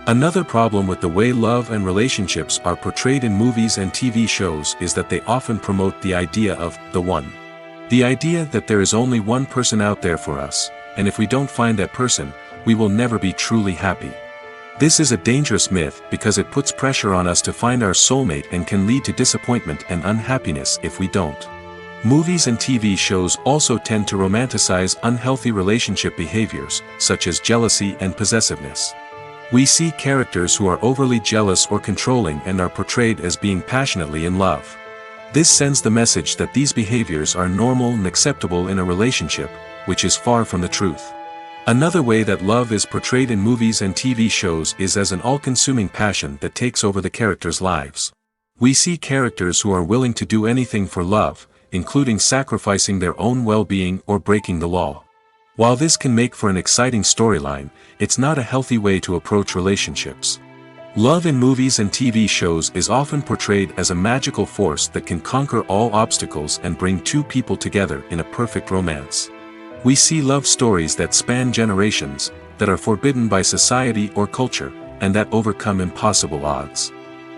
Another problem with the way love and relationships are portrayed in movies and TV shows is that they often promote the idea of the one. The idea that there is only one person out there for us, and if we don't find that person, we will never be truly happy. This is a dangerous myth because it puts pressure on us to find our soulmate and can lead to disappointment and unhappiness if we don't. Movies and TV shows also tend to romanticize unhealthy relationship behaviors, such as jealousy and possessiveness. We see characters who are overly jealous or controlling and are portrayed as being passionately in love. This sends the message that these behaviors are normal and acceptable in a relationship, which is far from the truth. Another way that love is portrayed in movies and TV shows is as an all-consuming passion that takes over the characters' lives. We see characters who are willing to do anything for love, including sacrificing their own well-being or breaking the law. While this can make for an exciting storyline, it's not a healthy way to approach relationships. Love in movies and TV shows is often portrayed as a magical force that can conquer all obstacles and bring two people together in a perfect romance. We see love stories that span generations, that are forbidden by society or culture, and that overcome impossible odds.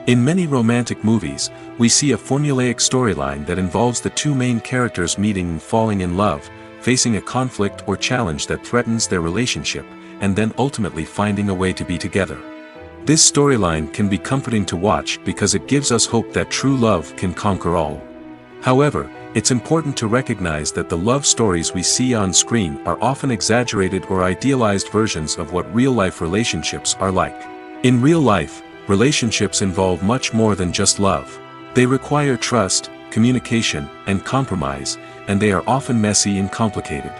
In many romantic movies, we see a formulaic storyline that involves the two main characters meeting and falling in love, facing a conflict or challenge that threatens their relationship, and then ultimately finding a way to be together. This storyline can be comforting to watch because it gives us hope that true love can conquer all. However, it's important to recognize that the love stories we see on screen are often exaggerated or idealized versions of what real-life relationships are like. In real life, relationships involve much more than just love. They require trust, communication, and compromise, and they are often messy and complicated.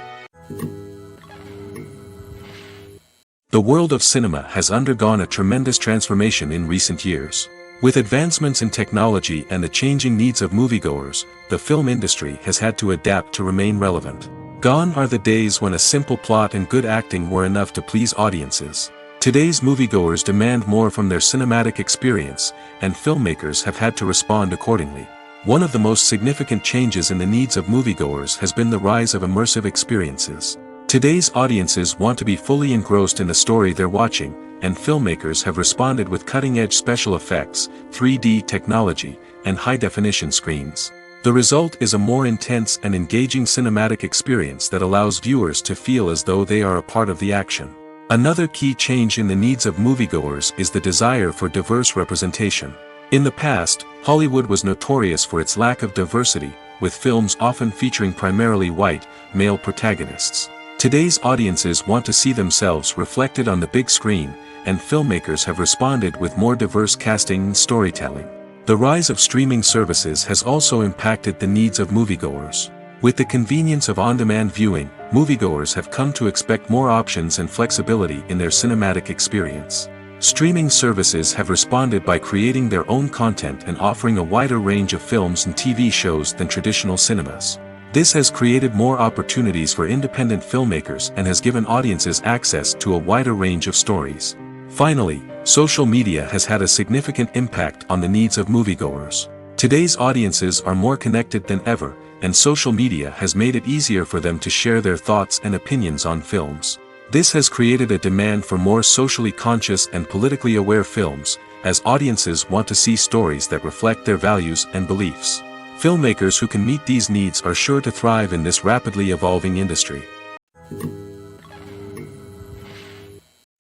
The world of cinema has undergone a tremendous transformation in recent years. With advancements in technology and the changing needs of moviegoers, the film industry has had to adapt to remain relevant. Gone are the days when a simple plot and good acting were enough to please audiences. Today's moviegoers demand more from their cinematic experience, and filmmakers have had to respond accordingly. One of the most significant changes in the needs of moviegoers has been the rise of immersive experiences. Today's audiences want to be fully engrossed in the story they're watching, and filmmakers have responded with cutting-edge special effects, 3D technology, and high-definition screens. The result is a more intense and engaging cinematic experience that allows viewers to feel as though they are a part of the action. Another key change in the needs of moviegoers is the desire for diverse representation. In the past, Hollywood was notorious for its lack of diversity, with films often featuring primarily white, male protagonists. Today's audiences want to see themselves reflected on the big screen, and filmmakers have responded with more diverse casting and storytelling. The rise of streaming services has also impacted the needs of moviegoers. With the convenience of on-demand viewing, moviegoers have come to expect more options and flexibility in their cinematic experience. Streaming services have responded by creating their own content and offering a wider range of films and TV shows than traditional cinemas. This has created more opportunities for independent filmmakers and has given audiences access to a wider range of stories. Finally, social media has had a significant impact on the needs of moviegoers. Today's audiences are more connected than ever, and social media has made it easier for them to share their thoughts and opinions on films. This has created a demand for more socially conscious and politically aware films, as audiences want to see stories that reflect their values and beliefs. Filmmakers who can meet these needs are sure to thrive in this rapidly evolving industry.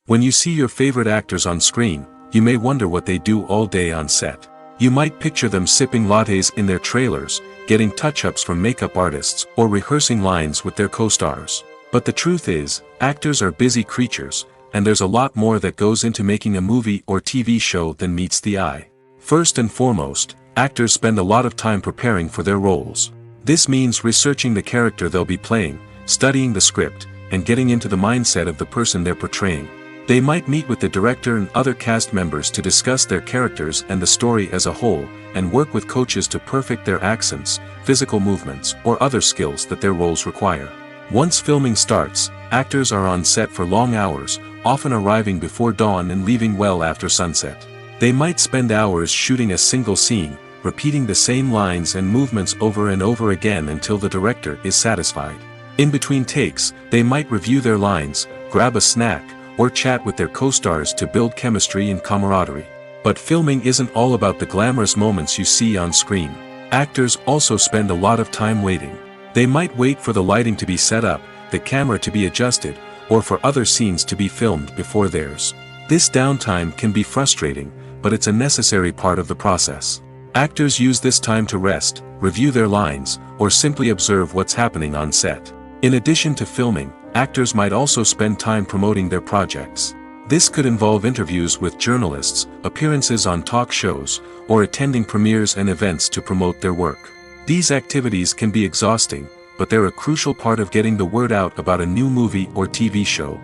When you see your favorite actors on screen, you may wonder what they do all day on set. You might picture them sipping lattes in their trailers, getting touch-ups from makeup artists, or rehearsing lines with their co-stars. But the truth is, actors are busy creatures, and there's a lot more that goes into making a movie or TV show than meets the eye. First and foremost, actors spend a lot of time preparing for their roles. This means researching the character they'll be playing, studying the script, and getting into the mindset of the person they're portraying. They might meet with the director and other cast members to discuss their characters and the story as a whole, and work with coaches to perfect their accents, physical movements, or other skills that their roles require. Once filming starts, actors are on set for long hours, often arriving before dawn and leaving well after sunset. They might spend hours shooting a single scene, repeating the same lines and movements over and over again until the director is satisfied. In between takes, they might review their lines, grab a snack, or chat with their co-stars to build chemistry and camaraderie. But filming isn't all about the glamorous moments you see on screen. Actors also spend a lot of time waiting. They might wait for the lighting to be set up, the camera to be adjusted, or for other scenes to be filmed before theirs. This downtime can be frustrating, but it's a necessary part of the process. Actors use this time to rest, review their lines, or simply observe what's happening on set. In addition to filming, actors might also spend time promoting their projects. This could involve interviews with journalists, appearances on talk shows, or attending premieres and events to promote their work. These activities can be exhausting, but they're a crucial part of getting the word out about a new movie or TV show.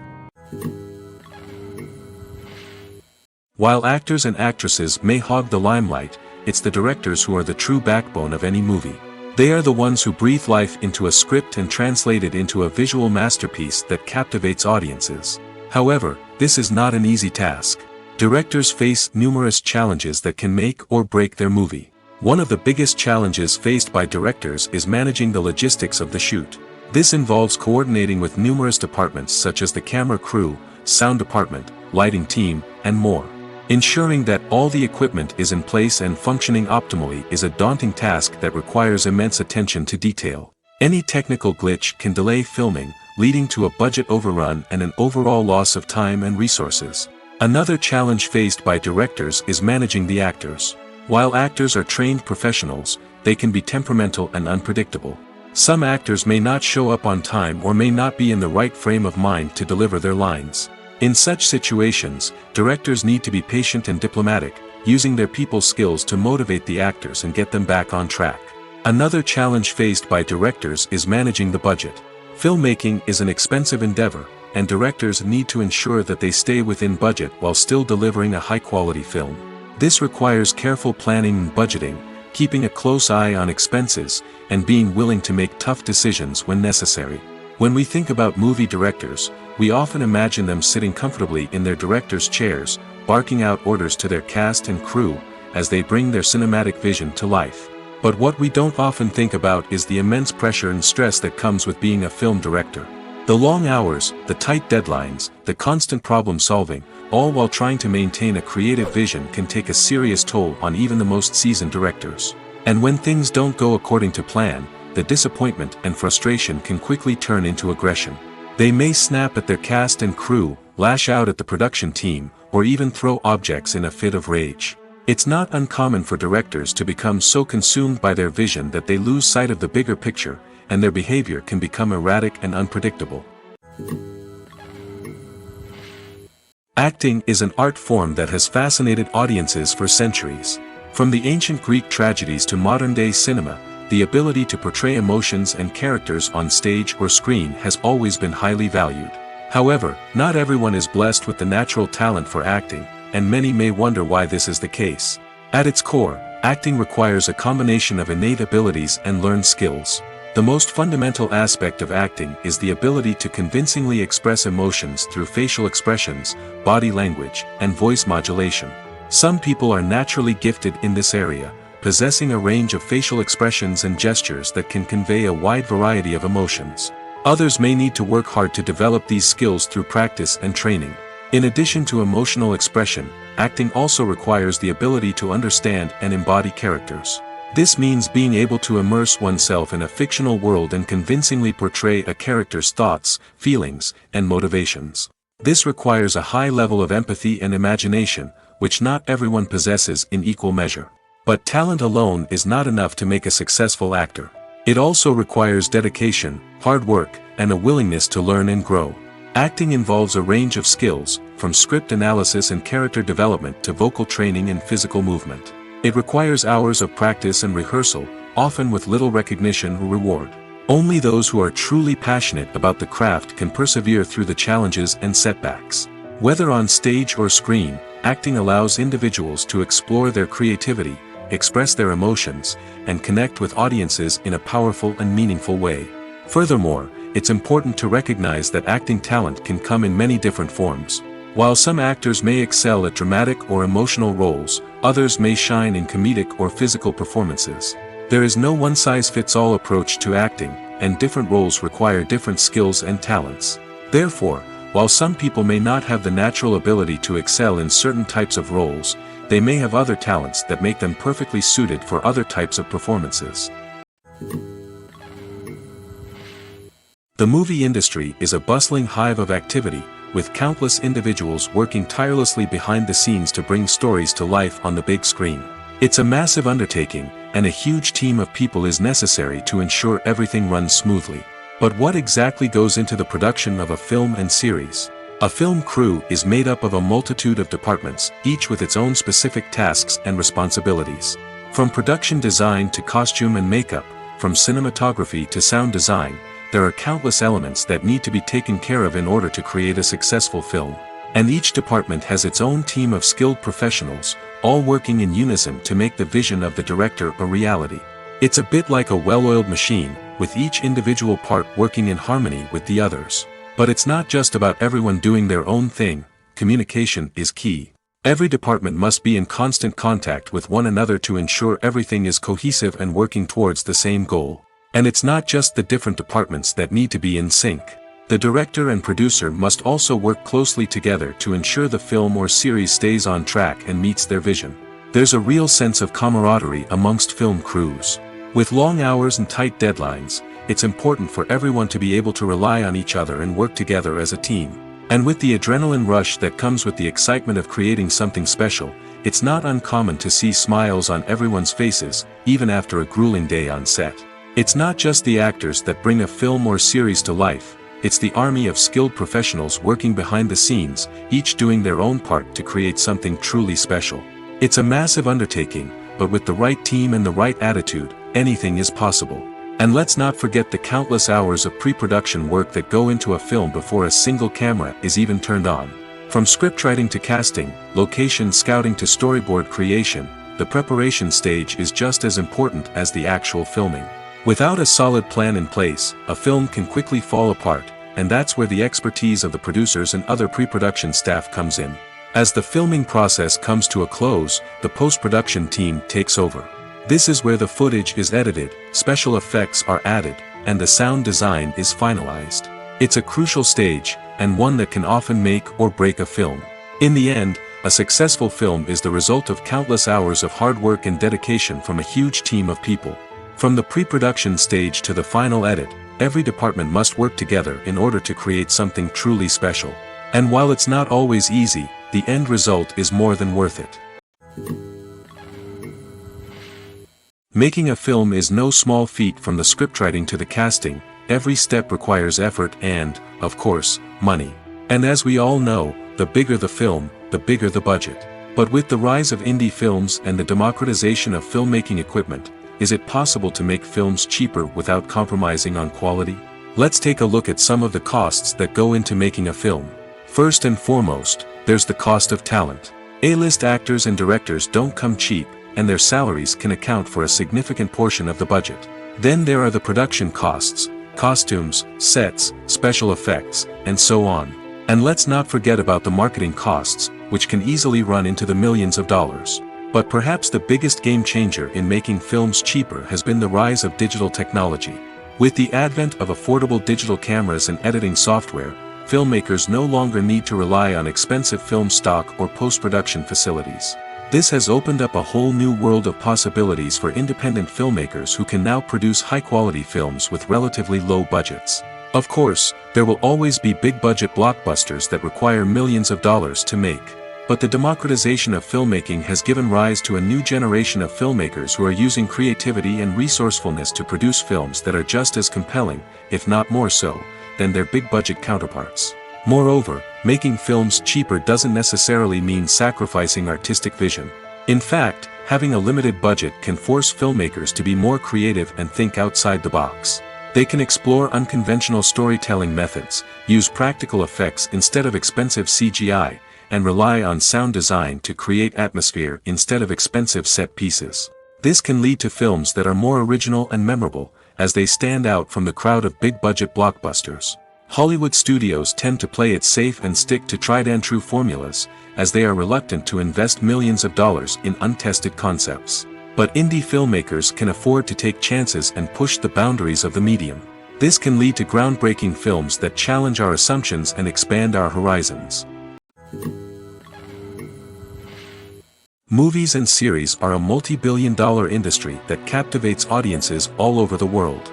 While actors and actresses may hog the limelight, it's the directors who are the true backbone of any movie. They are the ones who breathe life into a script and translate it into a visual masterpiece that captivates audiences. However, this is not an easy task. Directors face numerous challenges that can make or break their movie. One of the biggest challenges faced by directors is managing the logistics of the shoot. This involves coordinating with numerous departments such as the camera crew, sound department, lighting team, and more. Ensuring that all the equipment is in place and functioning optimally is a daunting task that requires immense attention to detail. Any technical glitch can delay filming, leading to a budget overrun and an overall loss of time and resources. Another challenge faced by directors is managing the actors. While actors are trained professionals, they can be temperamental and unpredictable. Some actors may not show up on time or may not be in the right frame of mind to deliver their lines. In such situations, directors need to be patient and diplomatic, using their people skills to motivate the actors and get them back on track. Another challenge faced by directors is managing the budget. Filmmaking is an expensive endeavor, and directors need to ensure that they stay within budget while still delivering a high-quality film. This requires careful planning and budgeting, keeping a close eye on expenses, and being willing to make tough decisions when necessary. When we think about movie directors, we often imagine them sitting comfortably in their director's chairs, barking out orders to their cast and crew, as they bring their cinematic vision to life. But what we don't often think about is the immense pressure and stress that comes with being a film director. The long hours, the tight deadlines, the constant problem solving, all while trying to maintain a creative vision can take a serious toll on even the most seasoned directors. And when things don't go according to plan, the disappointment and frustration can quickly turn into aggression. They may snap at their cast and crew, lash out at the production team, or even throw objects in a fit of rage. It's not uncommon for directors to become so consumed by their vision that they lose sight of the bigger picture, and their behavior can become erratic and unpredictable. Acting is an art form that has fascinated audiences for centuries. From the ancient Greek tragedies to modern-day cinema, the ability to portray emotions and characters on stage or screen has always been highly valued. However, not everyone is blessed with the natural talent for acting, and many may wonder why this is the case. At its core, acting requires a combination of innate abilities and learned skills. The most fundamental aspect of acting is the ability to convincingly express emotions through facial expressions, body language, and voice modulation. Some people are naturally gifted in this area, possessing a range of facial expressions and gestures that can convey a wide variety of emotions. Others may need to work hard to develop these skills through practice and training. In addition to emotional expression, acting also requires the ability to understand and embody characters. This means being able to immerse oneself in a fictional world and convincingly portray a character's thoughts, feelings, and motivations. This requires a high level of empathy and imagination, which not everyone possesses in equal measure. But talent alone is not enough to make a successful actor. It also requires dedication, hard work, and a willingness to learn and grow. Acting involves a range of skills, from script analysis and character development to vocal training and physical movement. It requires hours of practice and rehearsal, often with little recognition or reward. Only those who are truly passionate about the craft can persevere through the challenges and setbacks. Whether on stage or screen, acting allows individuals to explore their creativity, express their emotions, and connect with audiences in a powerful and meaningful way. Furthermore, it's important to recognize that acting talent can come in many different forms. While some actors may excel at dramatic or emotional roles, others may shine in comedic or physical performances. There is no one-size-fits-all approach to acting, and different roles require different skills and talents. Therefore, while some people may not have the natural ability to excel in certain types of roles, they may have other talents that make them perfectly suited for other types of performances. The movie industry is a bustling hive of activity, with countless individuals working tirelessly behind the scenes to bring stories to life on the big screen. It's a massive undertaking, and a huge team of people is necessary to ensure everything runs smoothly. But what exactly goes into the production of a film and series? A film crew is made up of a multitude of departments, each with its own specific tasks and responsibilities. From production design to costume and makeup, from cinematography to sound design, there are countless elements that need to be taken care of in order to create a successful film. And each department has its own team of skilled professionals, all working in unison to make the vision of the director a reality. It's a bit like a well-oiled machine, with each individual part working in harmony with the others. But it's not just about everyone doing their own thing. Communication is key. Every department must be in constant contact with one another to ensure everything is cohesive and working towards the same goal. And it's not just the different departments that need to be in sync. The director and producer must also work closely together to ensure the film or series stays on track and meets their vision. There's a real sense of camaraderie amongst film crews. With long hours and tight deadlines, it's important for everyone to be able to rely on each other and work together as a team. And with the adrenaline rush that comes with the excitement of creating something special, it's not uncommon to see smiles on everyone's faces, even after a grueling day on set. It's not just the actors that bring a film or series to life, it's the army of skilled professionals working behind the scenes, each doing their own part to create something truly special. It's a massive undertaking, but with the right team and the right attitude, anything is possible. And let's not forget the countless hours of pre-production work that go into a film before a single camera is even turned on. From scriptwriting to casting, location scouting to storyboard creation, the preparation stage is just as important as the actual filming. Without a solid plan in place, a film can quickly fall apart, and that's where the expertise of the producers and other pre-production staff comes in. As the filming process comes to a close, the post-production team takes over. This is where the footage is edited, special effects are added, and the sound design is finalized. It's a crucial stage, and one that can often make or break a film. In the end, a successful film is the result of countless hours of hard work and dedication from a huge team of people. From the pre-production stage to the final edit, every department must work together in order to create something truly special. And while it's not always easy, the end result is more than worth it. Making a film is no small feat. From the scriptwriting to the casting, every step requires effort and, of course, money. And as we all know, the bigger the film, the bigger the budget. But with the rise of indie films and the democratization of filmmaking equipment, is it possible to make films cheaper without compromising on quality? Let's take a look at some of the costs that go into making a film. First and foremost, there's the cost of talent. A-list actors and directors don't come cheap, and their salaries can account for a significant portion of the budget. Then there are the production costs, costumes, sets, special effects, and so on. And let's not forget about the marketing costs, which can easily run into the millions of dollars. But perhaps the biggest game changer in making films cheaper has been the rise of digital technology. With the advent of affordable digital cameras and editing software, filmmakers no longer need to rely on expensive film stock or post-production facilities. This has opened up a whole new world of possibilities for independent filmmakers who can now produce high-quality films with relatively low budgets. Of course, there will always be big-budget blockbusters that require millions of dollars to make. But the democratization of filmmaking has given rise to a new generation of filmmakers who are using creativity and resourcefulness to produce films that are just as compelling, if not more so, than their big-budget counterparts. Moreover, making films cheaper doesn't necessarily mean sacrificing artistic vision. In fact, having a limited budget can force filmmakers to be more creative and think outside the box. They can explore unconventional storytelling methods, use practical effects instead of expensive CGI, and rely on sound design to create atmosphere instead of expensive set pieces. This can lead to films that are more original and memorable, as they stand out from the crowd of big-budget blockbusters. Hollywood studios tend to play it safe and stick to tried-and-true formulas, as they are reluctant to invest millions of dollars in untested concepts. But indie filmmakers can afford to take chances and push the boundaries of the medium. This can lead to groundbreaking films that challenge our assumptions and expand our horizons. Movies and series are a multi-billion-dollar industry that captivates audiences all over the world.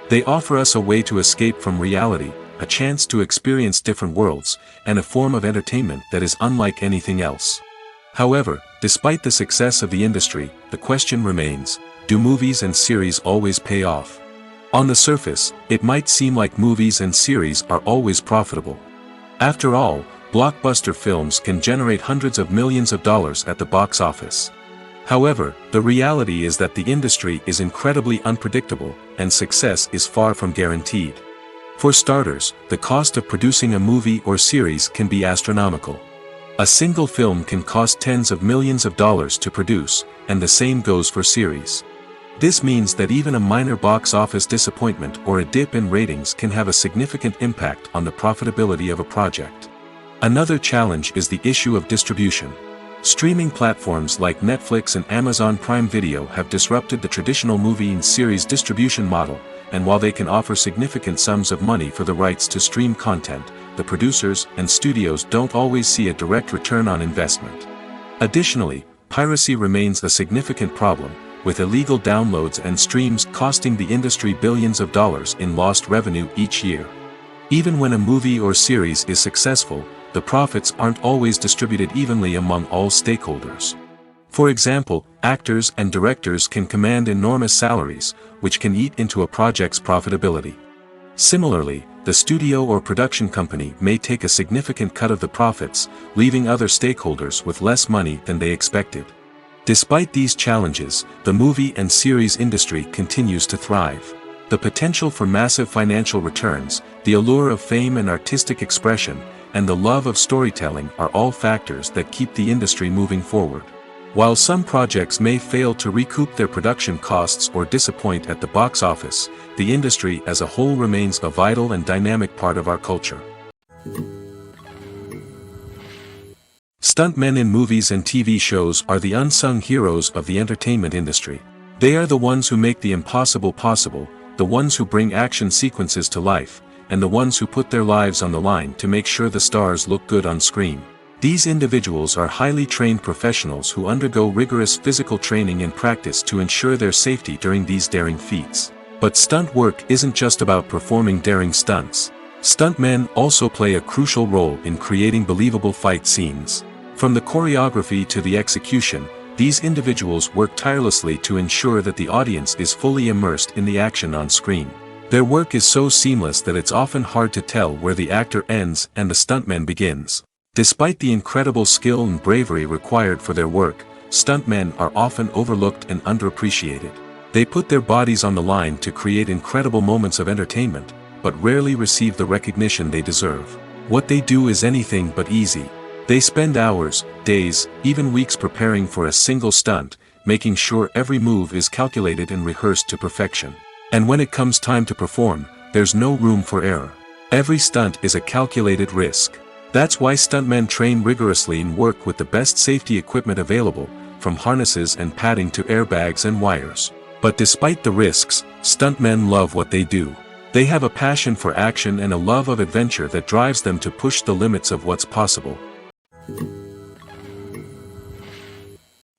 They offer us a way to escape from reality, a chance to experience different worlds, and a form of entertainment that is unlike anything else. However, despite the success of the industry, the question remains, do movies and series always pay off? On the surface, it might seem like movies and series are always profitable. After all, blockbuster films can generate hundreds of millions of dollars at the box office. However, the reality is that the industry is incredibly unpredictable, and success is far from guaranteed. For starters, the cost of producing a movie or series can be astronomical. A single film can cost tens of millions of dollars to produce, and the same goes for series. This means that even a minor box office disappointment or a dip in ratings can have a significant impact on the profitability of a project. Another challenge is the issue of distribution. Streaming platforms like Netflix and Amazon Prime Video have disrupted the traditional movie and series distribution model, and while they can offer significant sums of money for the rights to stream content, the producers and studios don't always see a direct return on investment. Additionally, piracy remains a significant problem, with illegal downloads and streams costing the industry billions of dollars in lost revenue each year. Even when a movie or series is successful, the profits aren't always distributed evenly among all stakeholders. For example, actors and directors can command enormous salaries, which can eat into a project's profitability. Similarly, the studio or production company may take a significant cut of the profits, leaving other stakeholders with less money than they expected. Despite these challenges, the movie and series industry continues to thrive. The potential for massive financial returns, the allure of fame and artistic expression, and the love of storytelling are all factors that keep the industry moving forward. While some projects may fail to recoup their production costs or disappoint at the box office, the industry as a whole remains a vital and dynamic part of our culture. Stuntmen in movies and TV shows are the unsung heroes of the entertainment industry. They are the ones who make the impossible possible, the ones who bring action sequences to life, and the ones who put their lives on the line to make sure the stars look good on screen. These individuals are highly trained professionals who undergo rigorous physical training and practice to ensure their safety during these daring feats. But stunt work isn't just about performing daring stunts. Stuntmen also play a crucial role in creating believable fight scenes. From the choreography to the execution, these individuals work tirelessly to ensure that the audience is fully immersed in the action on screen. Their work is so seamless that it's often hard to tell where the actor ends and the stuntman begins. Despite the incredible skill and bravery required for their work, stuntmen are often overlooked and underappreciated. They put their bodies on the line to create incredible moments of entertainment, but rarely receive the recognition they deserve. What they do is anything but easy. They spend hours, days, even weeks preparing for a single stunt, making sure every move is calculated and rehearsed to perfection. And when it comes time to perform, there's no room for error. Every stunt is a calculated risk. That's why stuntmen train rigorously and work with the best safety equipment available, from harnesses and padding to airbags and wires. But despite the risks, stuntmen love what they do. They have a passion for action and a love of adventure that drives them to push the limits of what's possible.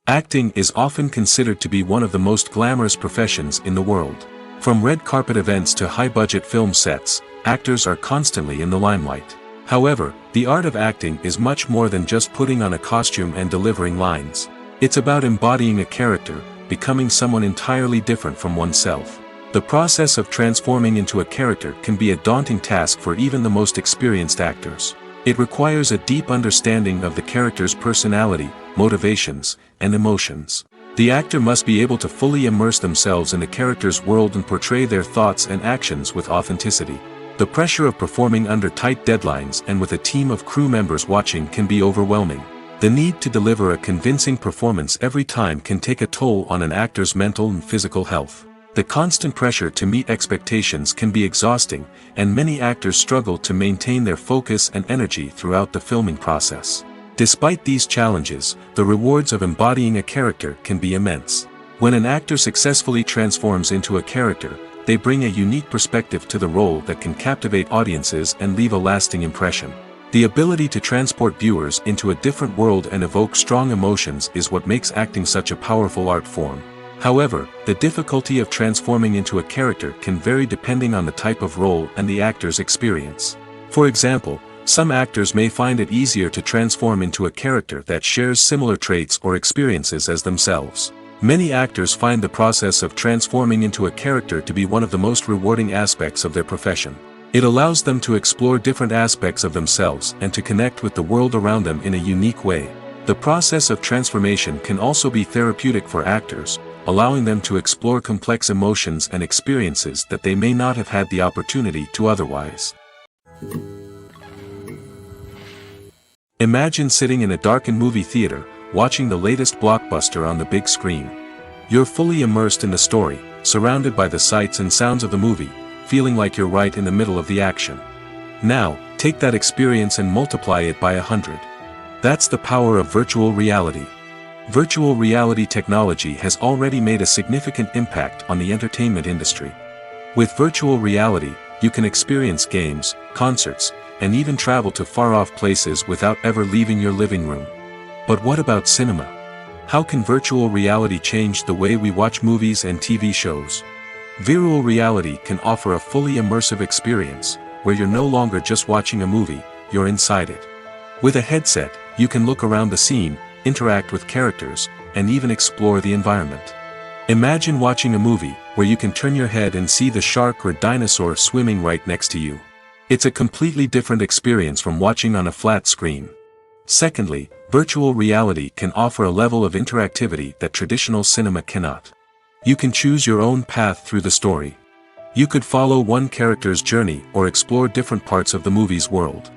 Acting is often considered to be one of the most glamorous professions in the world. From red carpet events to high-budget film sets, actors are constantly in the limelight. However, the art of acting is much more than just putting on a costume and delivering lines. It's about embodying a character, becoming someone entirely different from oneself. The process of transforming into a character can be a daunting task for even the most experienced actors. It requires a deep understanding of the character's personality, motivations, and emotions. The actor must be able to fully immerse themselves in the character's world and portray their thoughts and actions with authenticity. The pressure of performing under tight deadlines and with a team of crew members watching can be overwhelming. The need to deliver a convincing performance every time can take a toll on an actor's mental and physical health. The constant pressure to meet expectations can be exhausting, and many actors struggle to maintain their focus and energy throughout the filming process. Despite these challenges, the rewards of embodying a character can be immense. When an actor successfully transforms into a character, they bring a unique perspective to the role that can captivate audiences and leave a lasting impression. The ability to transport viewers into a different world and evoke strong emotions is what makes acting such a powerful art form. However, the difficulty of transforming into a character can vary depending on the type of role and the actor's experience. For example, some actors may find it easier to transform into a character that shares similar traits or experiences as themselves. Many actors find the process of transforming into a character to be one of the most rewarding aspects of their profession. It allows them to explore different aspects of themselves and to connect with the world around them in a unique way. The process of transformation can also be therapeutic for actors, allowing them to explore complex emotions and experiences that they may not have had the opportunity to otherwise. Imagine sitting in a darkened movie theater, watching the latest blockbuster on the big screen. You're fully immersed in the story, surrounded by the sights and sounds of the movie, feeling like you're right in the middle of the action. Now, take that experience and multiply it by 100. That's the power of virtual reality. Virtual reality technology has already made a significant impact on the entertainment industry. With virtual reality, you can experience games, concerts, and even travel to far-off places without ever leaving your living room. But what about cinema? How can virtual reality change the way we watch movies and TV shows? Virtual reality can offer a fully immersive experience, where you're no longer just watching a movie, you're inside it. With a headset, you can look around the scene, interact with characters, and even explore the environment. Imagine watching a movie, where you can turn your head and see the shark or dinosaur swimming right next to you. It's a completely different experience from watching on a flat screen. Secondly, virtual reality can offer a level of interactivity that traditional cinema cannot. You can choose your own path through the story. You could follow one character's journey or explore different parts of the movie's world.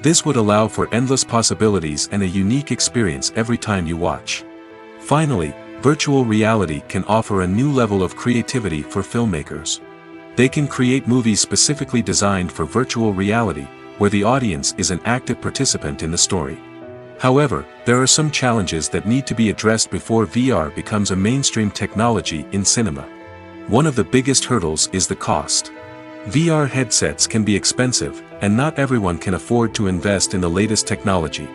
This would allow for endless possibilities and a unique experience every time you watch. Finally, virtual reality can offer a new level of creativity for filmmakers. They can create movies specifically designed for virtual reality, where the audience is an active participant in the story. However, there are some challenges that need to be addressed before VR becomes a mainstream technology in cinema. One of the biggest hurdles is the cost. VR headsets can be expensive, and not everyone can afford to invest in the latest technology.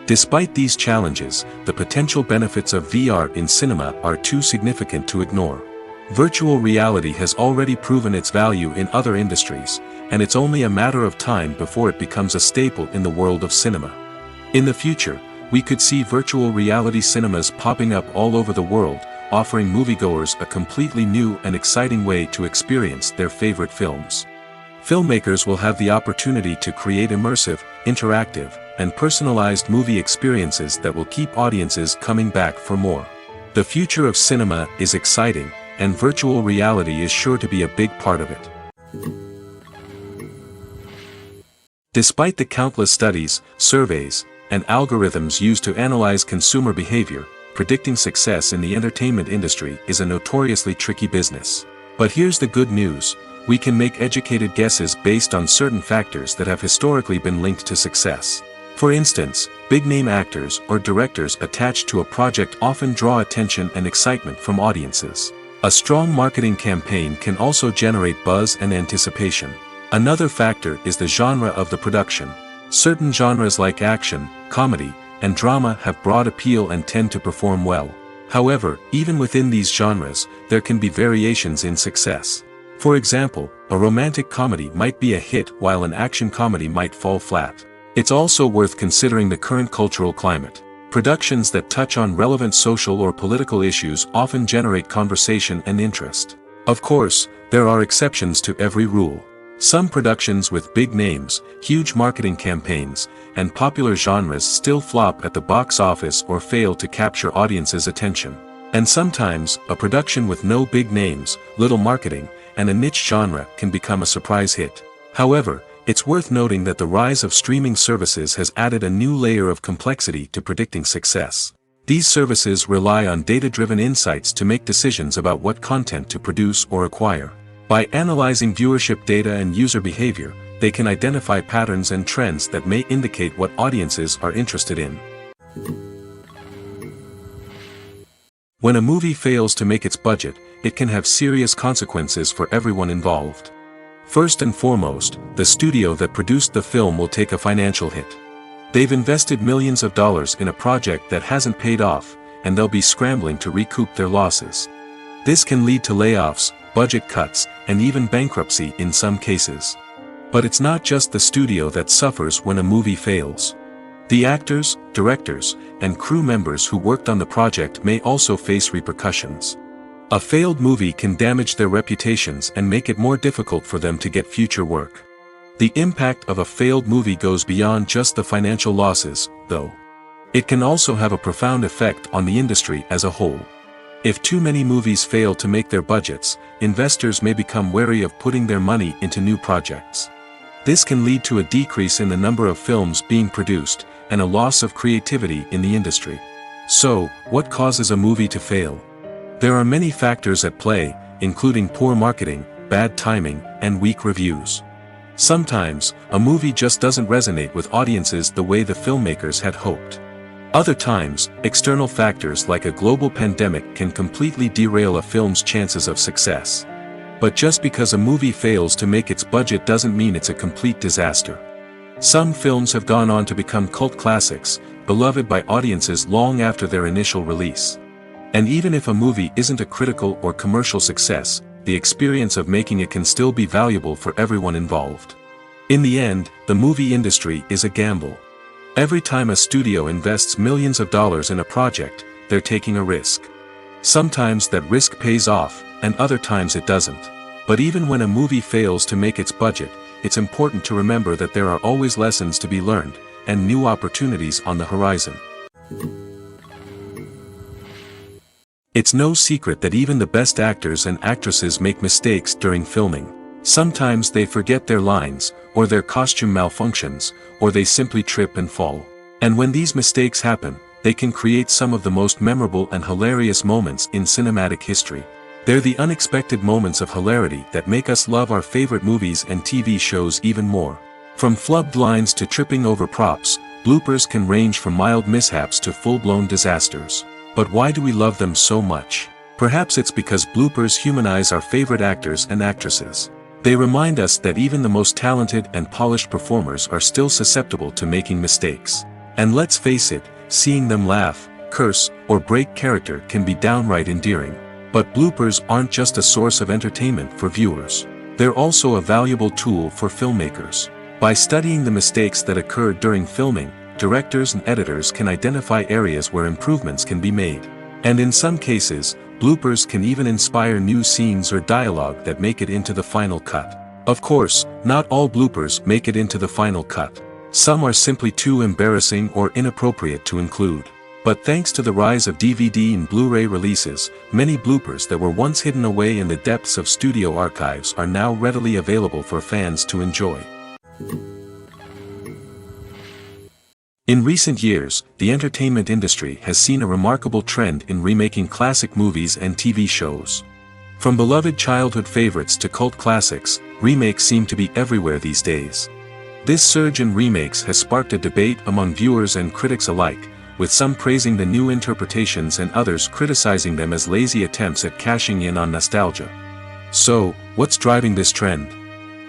Despite these challenges, the potential benefits of VR in cinema are too significant to ignore. Virtual reality has already proven its value in other industries, and it's only a matter of time before it becomes a staple in the world of cinema. In the future, we could see virtual reality cinemas popping up all over the world, offering moviegoers a completely new and exciting way to experience their favorite films. Filmmakers will have the opportunity to create immersive, interactive, and personalized movie experiences that will keep audiences coming back for more. The future of cinema is exciting, and virtual reality is sure to be a big part of it. Despite the countless studies, surveys, and algorithms used to analyze consumer behavior, predicting success in the entertainment industry is a notoriously tricky business. But here's the good news: we can make educated guesses based on certain factors that have historically been linked to success. For instance, big-name actors or directors attached to a project often draw attention and excitement from audiences. A strong marketing campaign can also generate buzz and anticipation. Another factor is the genre of the production. Certain genres like action, comedy, and drama have broad appeal and tend to perform well. However, even within these genres, there can be variations in success. For example, a romantic comedy might be a hit while an action comedy might fall flat. It's also worth considering the current cultural climate. Productions that touch on relevant social or political issues often generate conversation and interest. Of course, there are exceptions to every rule. Some productions with big names, huge marketing campaigns, and popular genres still flop at the box office or fail to capture audiences' attention. And sometimes, a production with no big names, little marketing, and a niche genre can become a surprise hit. However, it's worth noting that the rise of streaming services has added a new layer of complexity to predicting success. These services rely on data-driven insights to make decisions about what content to produce or acquire. By analyzing viewership data and user behavior, they can identify patterns and trends that may indicate what audiences are interested in. When a movie fails to make its budget, it can have serious consequences for everyone involved. First and foremost, the studio that produced the film will take a financial hit. They've invested millions of dollars in a project that hasn't paid off, and they'll be scrambling to recoup their losses. This can lead to layoffs, budget cuts, and even bankruptcy in some cases. But it's not just the studio that suffers when a movie fails. The actors, directors, and crew members who worked on the project may also face repercussions. A failed movie can damage their reputations and make it more difficult for them to get future work. The impact of a failed movie goes beyond just the financial losses, though. It can also have a profound effect on the industry as a whole. If too many movies fail to make their budgets, investors may become wary of putting their money into new projects. This can lead to a decrease in the number of films being produced, and a loss of creativity in the industry. So, what causes a movie to fail? There are many factors at play, including poor marketing, bad timing, and weak reviews. Sometimes, a movie just doesn't resonate with audiences the way the filmmakers had hoped. Other times, external factors like a global pandemic can completely derail a film's chances of success. But just because a movie fails to make its budget doesn't mean it's a complete disaster. Some films have gone on to become cult classics, beloved by audiences long after their initial release. And even if a movie isn't a critical or commercial success, the experience of making it can still be valuable for everyone involved. In the end, the movie industry is a gamble. Every time a studio invests millions of dollars in a project, they're taking a risk. Sometimes that risk pays off, and other times it doesn't. But even when a movie fails to make its budget, it's important to remember that there are always lessons to be learned, and new opportunities on the horizon. It's no secret that even the best actors and actresses make mistakes during filming. Sometimes they forget their lines, or their costume malfunctions, or they simply trip and fall. And when these mistakes happen, they can create some of the most memorable and hilarious moments in cinematic history. They're the unexpected moments of hilarity that make us love our favorite movies and TV shows even more. From flubbed lines to tripping over props, bloopers can range from mild mishaps to full-blown disasters. But why do we love them so much? Perhaps it's because bloopers humanize our favorite actors and actresses. They remind us that even the most talented and polished performers are still susceptible to making mistakes. And let's face it, seeing them laugh, curse, or break character can be downright endearing. But bloopers aren't just a source of entertainment for viewers. They're also a valuable tool for filmmakers. By studying the mistakes that occurred during filming, directors and editors can identify areas where improvements can be made. And in some cases, bloopers can even inspire new scenes or dialogue that make it into the final cut. Of course, not all bloopers make it into the final cut. Some are simply too embarrassing or inappropriate to include. But thanks to the rise of DVD and Blu-ray releases, many bloopers that were once hidden away in the depths of studio archives are now readily available for fans to enjoy. In recent years, the entertainment industry has seen a remarkable trend in remaking classic movies and TV shows. From beloved childhood favorites to cult classics, remakes seem to be everywhere these days. This surge in remakes has sparked a debate among viewers and critics alike, with some praising the new interpretations and others criticizing them as lazy attempts at cashing in on nostalgia. So, what's driving this trend?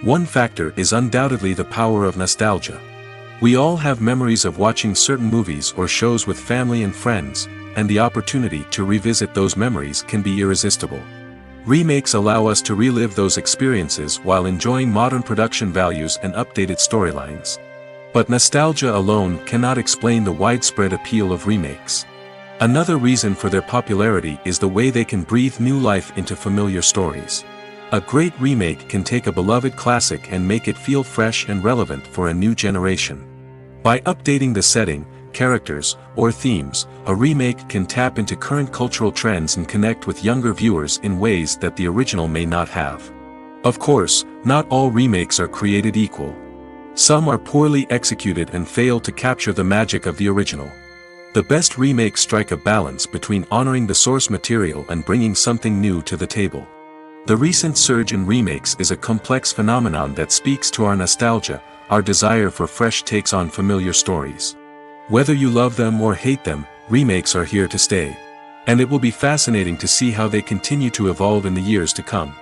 One factor is undoubtedly the power of nostalgia. We all have memories of watching certain movies or shows with family and friends, and the opportunity to revisit those memories can be irresistible. Remakes allow us to relive those experiences while enjoying modern production values and updated storylines. But nostalgia alone cannot explain the widespread appeal of remakes. Another reason for their popularity is the way they can breathe new life into familiar stories. A great remake can take a beloved classic and make it feel fresh and relevant for a new generation. By updating the setting, characters, or themes, a remake can tap into current cultural trends and connect with younger viewers in ways that the original may not have. Of course, not all remakes are created equal. Some are poorly executed and fail to capture the magic of the original. The best remakes strike a balance between honoring the source material and bringing something new to the table. The recent surge in remakes is a complex phenomenon that speaks to our nostalgia, our desire for fresh takes on familiar stories. Whether you love them or hate them, remakes are here to stay. And it will be fascinating to see how they continue to evolve in the years to come.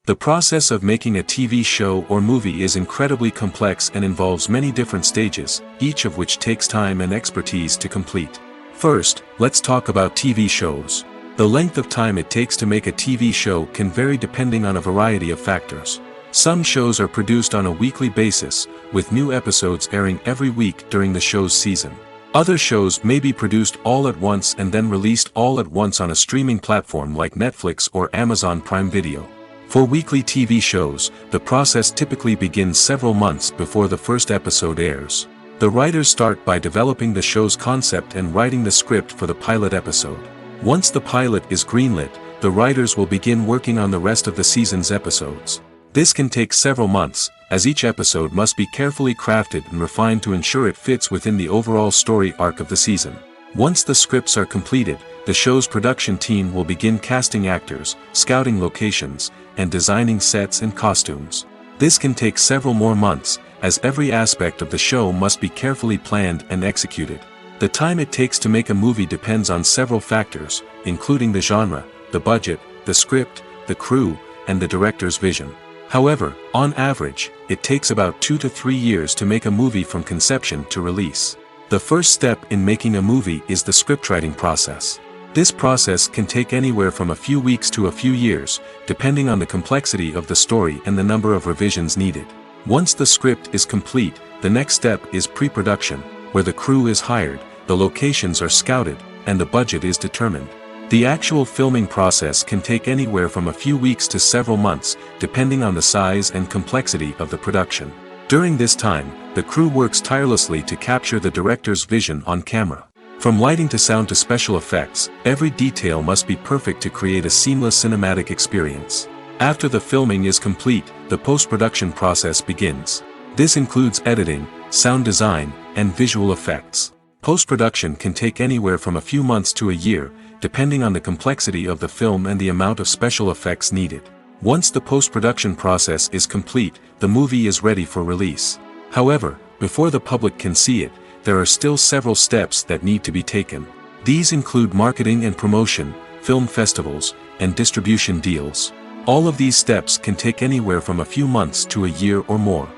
The process of making a TV show or movie is incredibly complex and involves many different stages, each of which takes time and expertise to complete. First, let's talk about TV shows. The length of time it takes to make a TV show can vary depending on a variety of factors. Some shows are produced on a weekly basis, with new episodes airing every week during the show's season. Other shows may be produced all at once and then released all at once on a streaming platform like Netflix or Amazon Prime Video. For weekly TV shows, the process typically begins several months before the first episode airs. The writers start by developing the show's concept and writing the script for the pilot episode. Once the pilot is greenlit, the writers will begin working on the rest of the season's episodes. This can take several months, as each episode must be carefully crafted and refined to ensure it fits within the overall story arc of the season. Once the scripts are completed, the show's production team will begin casting actors, scouting locations, and designing sets and costumes. This can take several more months, as every aspect of the show must be carefully planned and executed. The time it takes to make a movie depends on several factors, including the genre, the budget, the script, the crew, and the director's vision. However, on average, it takes about 2 to 3 years to make a movie from conception to release. The first step in making a movie is the scriptwriting process. This process can take anywhere from a few weeks to a few years, depending on the complexity of the story and the number of revisions needed. Once the script is complete, the next step is pre-production, where the crew is hired, the locations are scouted, and the budget is determined. The actual filming process can take anywhere from a few weeks to several months, depending on the size and complexity of the production. During this time, the crew works tirelessly to capture the director's vision on camera. From lighting to sound to special effects, every detail must be perfect to create a seamless cinematic experience. After the filming is complete, the post-production process begins. This includes editing, sound design, and visual effects. Post-production can take anywhere from a few months to a year, depending on the complexity of the film and the amount of special effects needed. Once the post-production process is complete, the movie is ready for release. However, before the public can see it, there are still several steps that need to be taken. These include marketing and promotion, film festivals, and distribution deals. All of these steps can take anywhere from a few months to a year or more.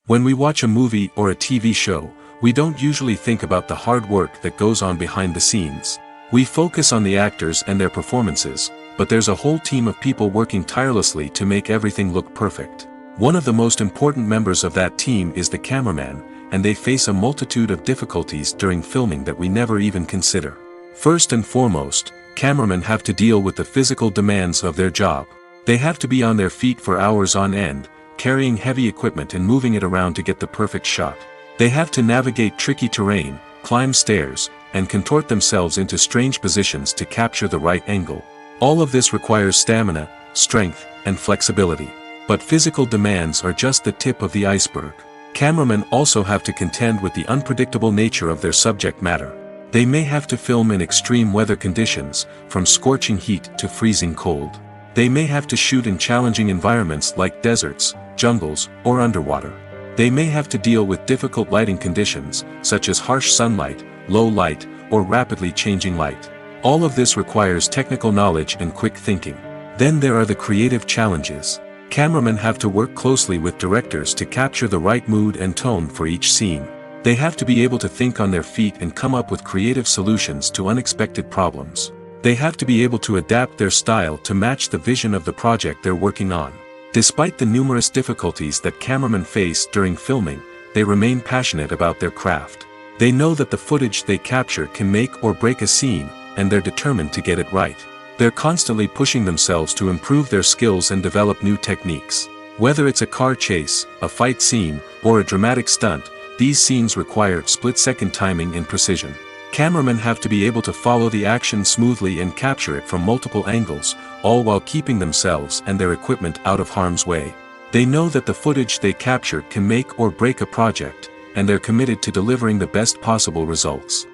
When we watch a movie or a TV show, we don't usually think about the hard work that goes on behind the scenes. We focus on the actors and their performances, but there's a whole team of people working tirelessly to make everything look perfect. One of the most important members of that team is the cameraman, and they face a multitude of difficulties during filming that we never even consider. First and foremost, cameramen have to deal with the physical demands of their job. They have to be on their feet for hours on end, carrying heavy equipment and moving it around to get the perfect shot. They have to navigate tricky terrain, climb stairs, and contort themselves into strange positions to capture the right angle. All of this requires stamina, strength, and flexibility. But physical demands are just the tip of the iceberg. Cameramen also have to contend with the unpredictable nature of their subject matter. They may have to film in extreme weather conditions, from scorching heat to freezing cold. They may have to shoot in challenging environments like deserts, jungles, or underwater. They may have to deal with difficult lighting conditions, such as harsh sunlight, low light, or rapidly changing light. All of this requires technical knowledge and quick thinking. Then there are the creative challenges. Cameramen have to work closely with directors to capture the right mood and tone for each scene. They have to be able to think on their feet and come up with creative solutions to unexpected problems. They have to be able to adapt their style to match the vision of the project they're working on. Despite the numerous difficulties that cameramen face during filming, they remain passionate about their craft. They know that the footage they capture can make or break a scene, and they're determined to get it right. They're constantly pushing themselves to improve their skills and develop new techniques. Whether it's a car chase, a fight scene, or a dramatic stunt, these scenes require split-second timing and precision. Cameramen have to be able to follow the action smoothly and capture it from multiple angles, all while keeping themselves and their equipment out of harm's way. They know that the footage they capture can make or break a project, and they're committed to delivering the best possible results.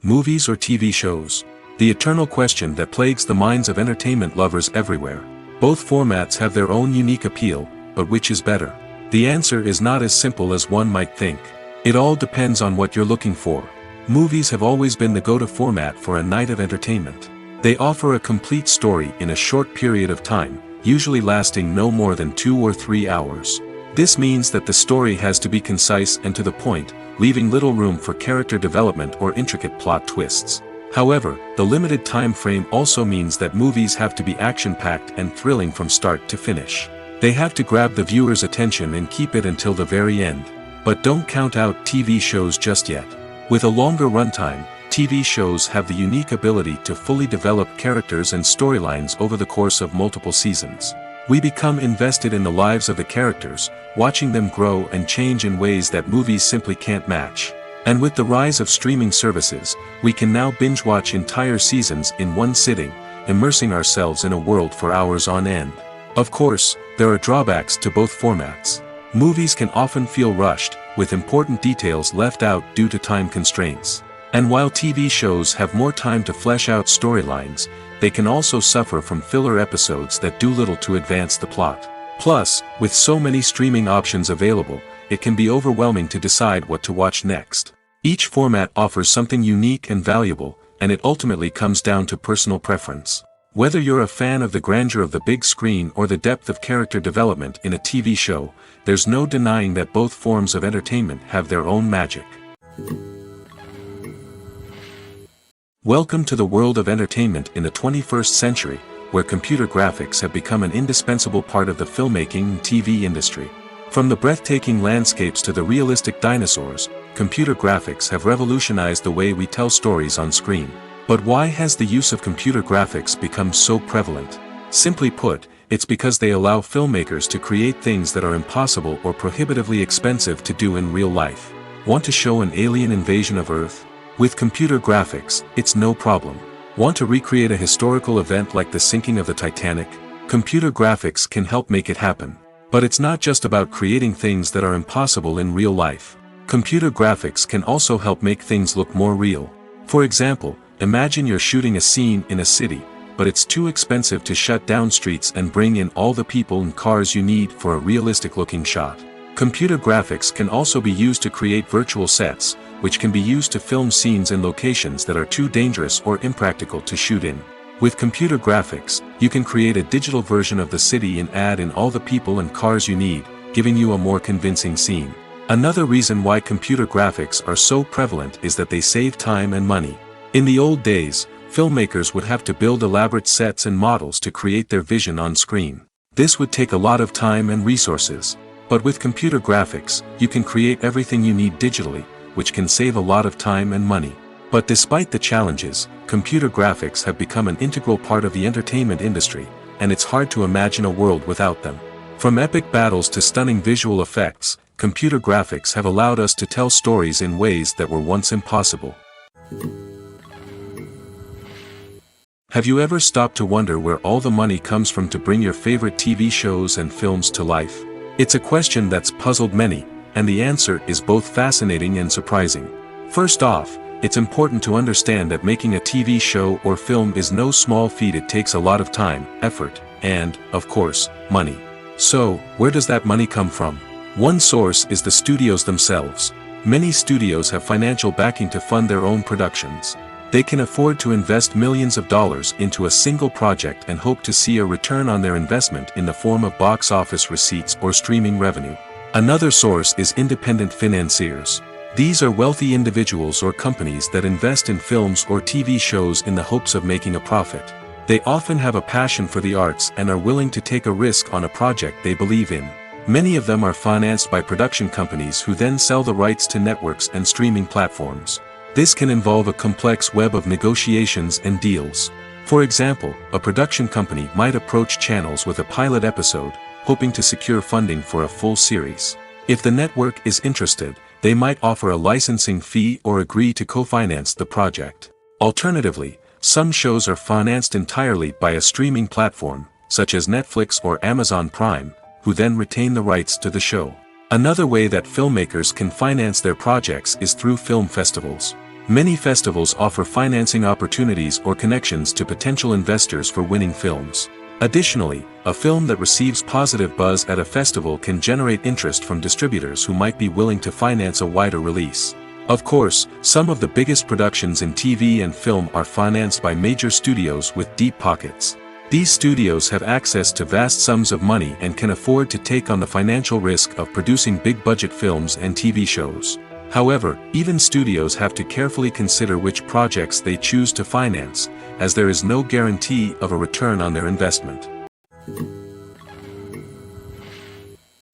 Movies or TV shows? The eternal question that plagues the minds of entertainment lovers everywhere. Both formats have their own unique appeal, but which is better? The answer is not as simple as one might think. It all depends on what you're looking for. Movies have always been the go-to format for a night of entertainment. They offer a complete story in a short period of time, usually lasting no more than 2 or 3 hours. This means that the story has to be concise and to the point, leaving little room for character development or intricate plot twists. However, the limited time frame also means that movies have to be action-packed and thrilling from start to finish. They have to grab the viewer's attention and keep it until the very end. But don't count out TV shows just yet. With a longer runtime, TV shows have the unique ability to fully develop characters and storylines over the course of multiple seasons. We become invested in the lives of the characters, watching them grow and change in ways that movies simply can't match. And with the rise of streaming services, we can now binge-watch entire seasons in one sitting, immersing ourselves in a world for hours on end. Of course, there are drawbacks to both formats. Movies can often feel rushed, with important details left out due to time constraints. And while TV shows have more time to flesh out storylines, they can also suffer from filler episodes that do little to advance the plot. Plus, with so many streaming options available, it can be overwhelming to decide what to watch next. Each format offers something unique and valuable, and it ultimately comes down to personal preference. Whether you're a fan of the grandeur of the big screen or the depth of character development in a TV show, there's no denying that both forms of entertainment have their own magic. Welcome to the world of entertainment in the 21st century, where computer graphics have become an indispensable part of the filmmaking and TV industry. From the breathtaking landscapes to the realistic dinosaurs, computer graphics have revolutionized the way we tell stories on screen. But why has the use of computer graphics become so prevalent? Simply put, it's because they allow filmmakers to create things that are impossible or prohibitively expensive to do in real life. Want to show an alien invasion of Earth? With computer graphics, it's no problem. Want to recreate a historical event like the sinking of the Titanic? Computer graphics can help make it happen. But it's not just about creating things that are impossible in real life. Computer graphics can also help make things look more real. For example, imagine you're shooting a scene in a city, but it's too expensive to shut down streets and bring in all the people and cars you need for a realistic-looking shot. Computer graphics can also be used to create virtual sets, which can be used to film scenes in locations that are too dangerous or impractical to shoot in. With computer graphics, you can create a digital version of the city and add in all the people and cars you need, giving you a more convincing scene. Another reason why computer graphics are so prevalent is that they save time and money. In the old days, filmmakers would have to build elaborate sets and models to create their vision on screen. This would take a lot of time and resources. But with computer graphics, you can create everything you need digitally, which can save a lot of time and money. But despite the challenges, computer graphics have become an integral part of the entertainment industry, and it's hard to imagine a world without them. From epic battles to stunning visual effects, computer graphics have allowed us to tell stories in ways that were once impossible. Have you ever stopped to wonder where all the money comes from to bring your favorite TV shows and films to life? It's a question that's puzzled many, and the answer is both fascinating and surprising. First off, it's important to understand that making a TV show or film is no small feat. It takes a lot of time, effort, and, of course, money. So, where does that money come from? One source is the studios themselves. Many studios have financial backing to fund their own productions. They can afford to invest millions of dollars into a single project and hope to see a return on their investment in the form of box office receipts or streaming revenue. Another source is independent financiers. These are wealthy individuals or companies that invest in films or TV shows in the hopes of making a profit. They often have a passion for the arts and are willing to take a risk on a project they believe in. Many of them are financed by production companies who then sell the rights to networks and streaming platforms. This can involve a complex web of negotiations and deals. For example, a production company might approach channels with a pilot episode, hoping to secure funding for a full series. If the network is interested, they might offer a licensing fee or agree to co-finance the project. Alternatively, some shows are financed entirely by a streaming platform, such as Netflix or Amazon Prime, who then retain the rights to the show. Another way that filmmakers can finance their projects is through film festivals. Many festivals offer financing opportunities or connections to potential investors for winning films. Additionally, a film that receives positive buzz at a festival can generate interest from distributors who might be willing to finance a wider release. Of course, some of the biggest productions in TV and film are financed by major studios with deep pockets. These studios have access to vast sums of money and can afford to take on the financial risk of producing big-budget films and TV shows. However, even studios have to carefully consider which projects they choose to finance, as there is no guarantee of a return on their investment.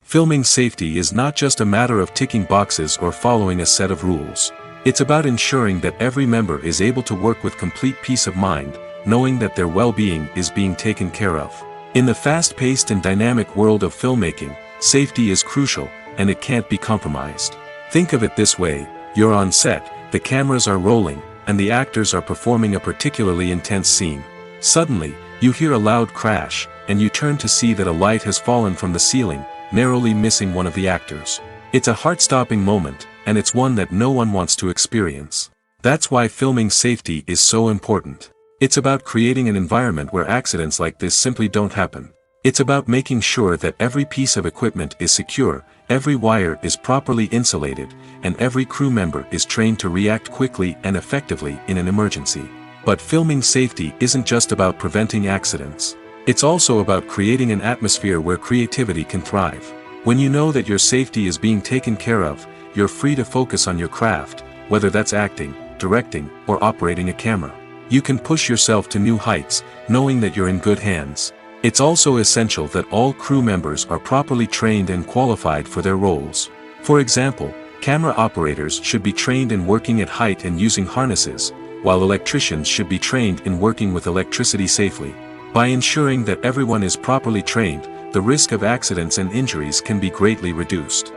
Filming safety is not just a matter of ticking boxes or following a set of rules. It's about ensuring that every member is able to work with complete peace of mind, knowing that their well-being is being taken care of. In the fast-paced and dynamic world of filmmaking, safety is crucial, and it can't be compromised. Think of it this way: you're on set, the cameras are rolling, and the actors are performing a particularly intense scene. Suddenly, you hear a loud crash, and you turn to see that a light has fallen from the ceiling, narrowly missing one of the actors. It's a heart-stopping moment, and it's one that no one wants to experience. That's why filming safety is so important. It's about creating an environment where accidents like this simply don't happen. It's about making sure that every piece of equipment is secure, every wire is properly insulated, and every crew member is trained to react quickly and effectively in an emergency. But filming safety isn't just about preventing accidents. It's also about creating an atmosphere where creativity can thrive. When you know that your safety is being taken care of, you're free to focus on your craft, whether that's acting, directing, or operating a camera. You can push yourself to new heights, knowing that you're in good hands. It's also essential that all crew members are properly trained and qualified for their roles. For example, camera operators should be trained in working at height and using harnesses, while electricians should be trained in working with electricity safely. By ensuring that everyone is properly trained, the risk of accidents and injuries can be greatly reduced.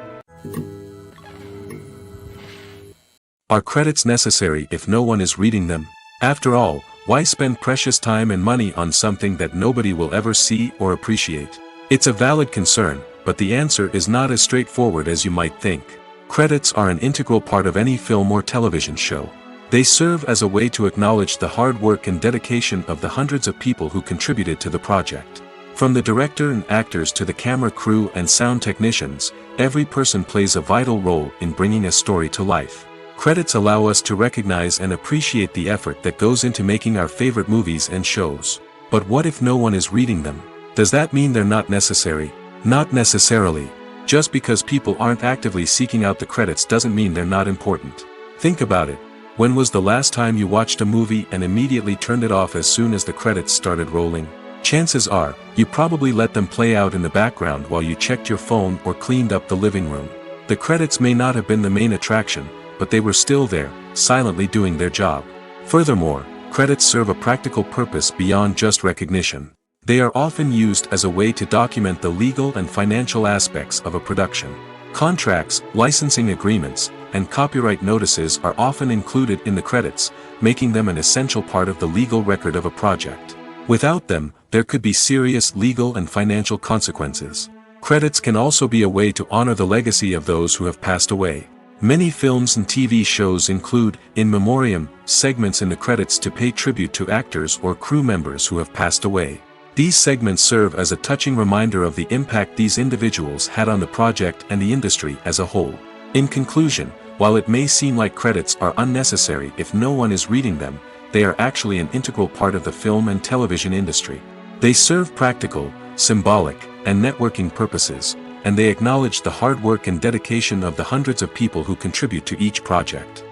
Are credits necessary if no one is reading them? After all, why spend precious time and money on something that nobody will ever see or appreciate? It's a valid concern, but the answer is not as straightforward as you might think. Credits are an integral part of any film or television show. They serve as a way to acknowledge the hard work and dedication of the hundreds of people who contributed to the project. From the director and actors to the camera crew and sound technicians, every person plays a vital role in bringing a story to life. Credits allow us to recognize and appreciate the effort that goes into making our favorite movies and shows. But what if no one is reading them? Does that mean they're not necessary? Not necessarily. Just because people aren't actively seeking out the credits doesn't mean they're not important. Think about it. When was the last time you watched a movie and immediately turned it off as soon as the credits started rolling? Chances are, you probably let them play out in the background while you checked your phone or cleaned up the living room. The credits may not have been the main attraction, but they were still there, silently doing their job. Furthermore, credits serve a practical purpose beyond just recognition. They are often used as a way to document the legal and financial aspects of a production. Contracts, licensing agreements, and copyright notices are often included in the credits, making them an essential part of the legal record of a project. Without them, there could be serious legal and financial consequences. Credits can also be a way to honor the legacy of those who have passed away. Many films and TV shows include, in memoriam, segments in the credits to pay tribute to actors or crew members who have passed away. These segments serve as a touching reminder of the impact these individuals had on the project and the industry as a whole. In conclusion, while it may seem like credits are unnecessary if no one is reading them, they are actually an integral part of the film and television industry. They serve practical, symbolic, and networking purposes, and they acknowledge the hard work and dedication of the hundreds of people who contribute to each project.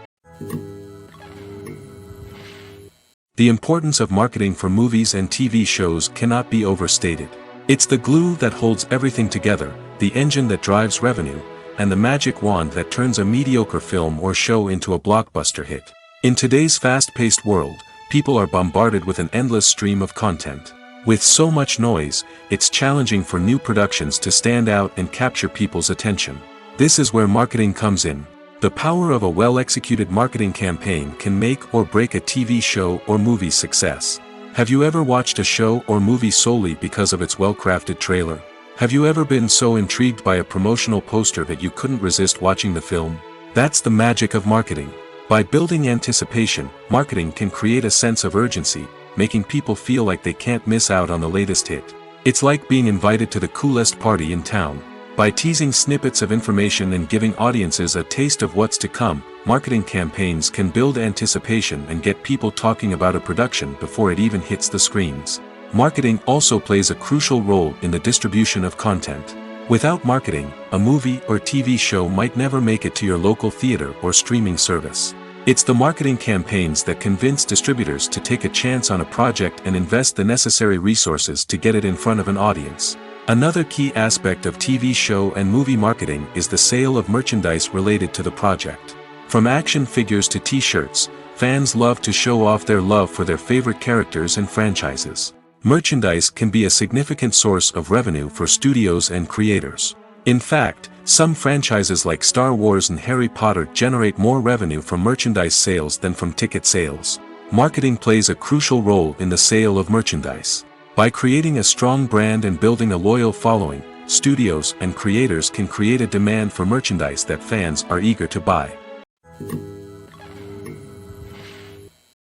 The importance of marketing for movies and TV shows cannot be overstated. It's the glue that holds everything together, the engine that drives revenue, and the magic wand that turns a mediocre film or show into a blockbuster hit. In today's fast-paced world, people are bombarded with an endless stream of content. With so much noise, it's challenging for new productions to stand out and capture people's attention. This is where marketing comes in. The power of a well-executed marketing campaign can make or break a TV show or movie's success. Have you ever watched a show or movie solely because of its well-crafted trailer? Have you ever been so intrigued by a promotional poster that you couldn't resist watching the film? That's the magic of marketing. By building anticipation, marketing can create a sense of urgency, making people feel like they can't miss out on the latest hit. It's like being invited to the coolest party in town. By teasing snippets of information and giving audiences a taste of what's to come, marketing campaigns can build anticipation and get people talking about a production before it even hits the screens. Marketing also plays a crucial role in the distribution of content. Without marketing, a movie or TV show might never make it to your local theater or streaming service. It's the marketing campaigns that convince distributors to take a chance on a project and invest the necessary resources to get it in front of an audience. Another key aspect of TV show and movie marketing is the sale of merchandise related to the project. From action figures to t-shirts, fans love to show off their love for their favorite characters and franchises. Merchandise can be a significant source of revenue for studios and creators. In fact, some franchises like Star Wars and Harry Potter generate more revenue from merchandise sales than from ticket sales. Marketing plays a crucial role in the sale of merchandise. By creating a strong brand and building a loyal following, studios and creators can create a demand for merchandise that fans are eager to buy.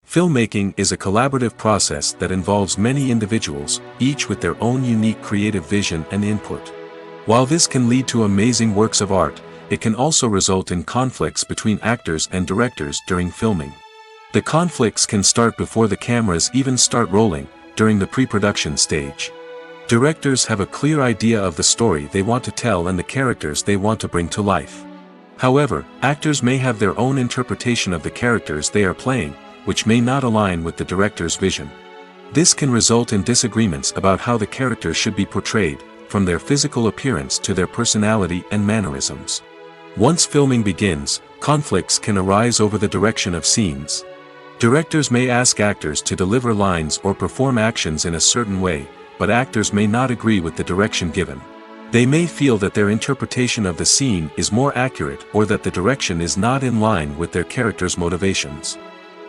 Filmmaking is a collaborative process that involves many individuals, each with their own unique creative vision and input. While this can lead to amazing works of art, it can also result in conflicts between actors and directors during filming. The conflicts can start before the cameras even start rolling, during the pre-production stage. Directors have a clear idea of the story they want to tell and the characters they want to bring to life. However, actors may have their own interpretation of the characters they are playing, which may not align with the director's vision. This can result in disagreements about how the characters should be portrayed, from their physical appearance to their personality and mannerisms. Once filming begins, conflicts can arise over the direction of scenes. Directors may ask actors to deliver lines or perform actions in a certain way, but actors may not agree with the direction given. They may feel that their interpretation of the scene is more accurate or that the direction is not in line with their character's motivations.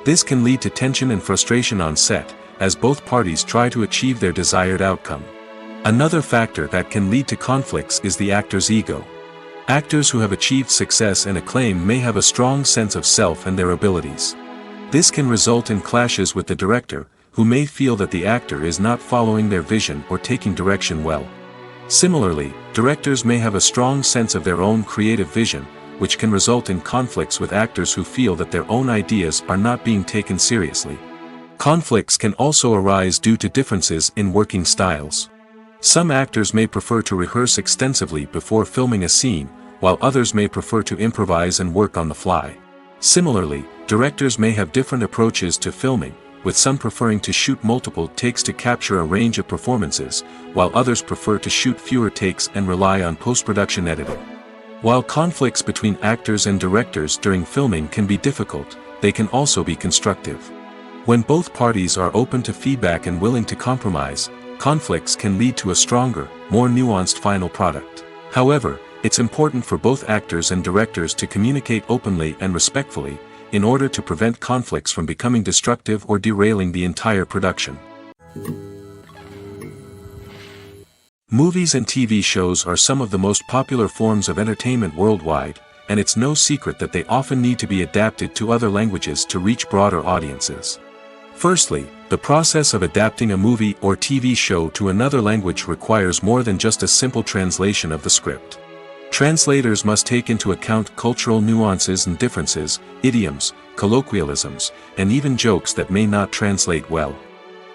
This can lead to tension and frustration on set, as both parties try to achieve their desired outcome. Another factor that can lead to conflicts is the actor's ego. Actors who have achieved success and acclaim may have a strong sense of self and their abilities. This can result in clashes with the director, who may feel that the actor is not following their vision or taking direction well. Similarly, directors may have a strong sense of their own creative vision, which can result in conflicts with actors who feel that their own ideas are not being taken seriously. Conflicts can also arise due to differences in working styles. Some actors may prefer to rehearse extensively before filming a scene, while others may prefer to improvise and work on the fly. Similarly, directors may have different approaches to filming, with some preferring to shoot multiple takes to capture a range of performances, while others prefer to shoot fewer takes and rely on post-production editing. While conflicts between actors and directors during filming can be difficult, they can also be constructive. When both parties are open to feedback and willing to compromise, conflicts can lead to a stronger, more nuanced final product. However, it's important for both actors and directors to communicate openly and respectfully, in order to prevent conflicts from becoming destructive or derailing the entire production. Movies and TV shows are some of the most popular forms of entertainment worldwide, and it's no secret that they often need to be adapted to other languages to reach broader audiences. Firstly, the process of adapting a movie or TV show to another language requires more than just a simple translation of the script. Translators must take into account cultural nuances and differences, idioms, colloquialisms, and even jokes that may not translate well.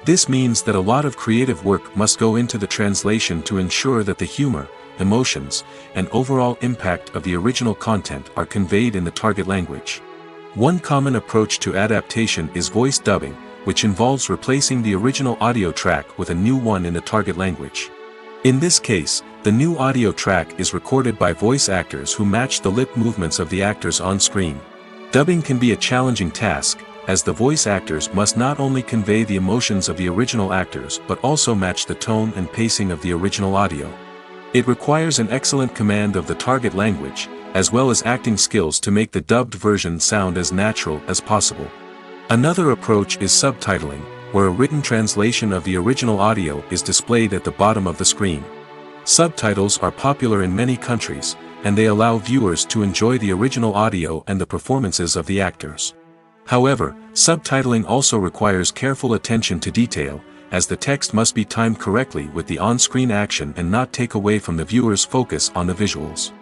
This means that a lot of creative work must go into the translation to ensure that the humor, emotions, and overall impact of the original content are conveyed in the target language. One common approach to adaptation is voice dubbing, which involves replacing the original audio track with a new one in the target language. In this case, the new audio track is recorded by voice actors who match the lip movements of the actors on screen. Dubbing can be a challenging task, as the voice actors must not only convey the emotions of the original actors but also match the tone and pacing of the original audio. It requires an excellent command of the target language, as well as acting skills to make the dubbed version sound as natural as possible. Another approach is subtitling, where a written translation of the original audio is displayed at the bottom of the screen. Subtitles are popular in many countries, and they allow viewers to enjoy the original audio and the performances of the actors. However, subtitling also requires careful attention to detail, as the text must be timed correctly with the on-screen action and not take away from the viewer's focus on the visuals.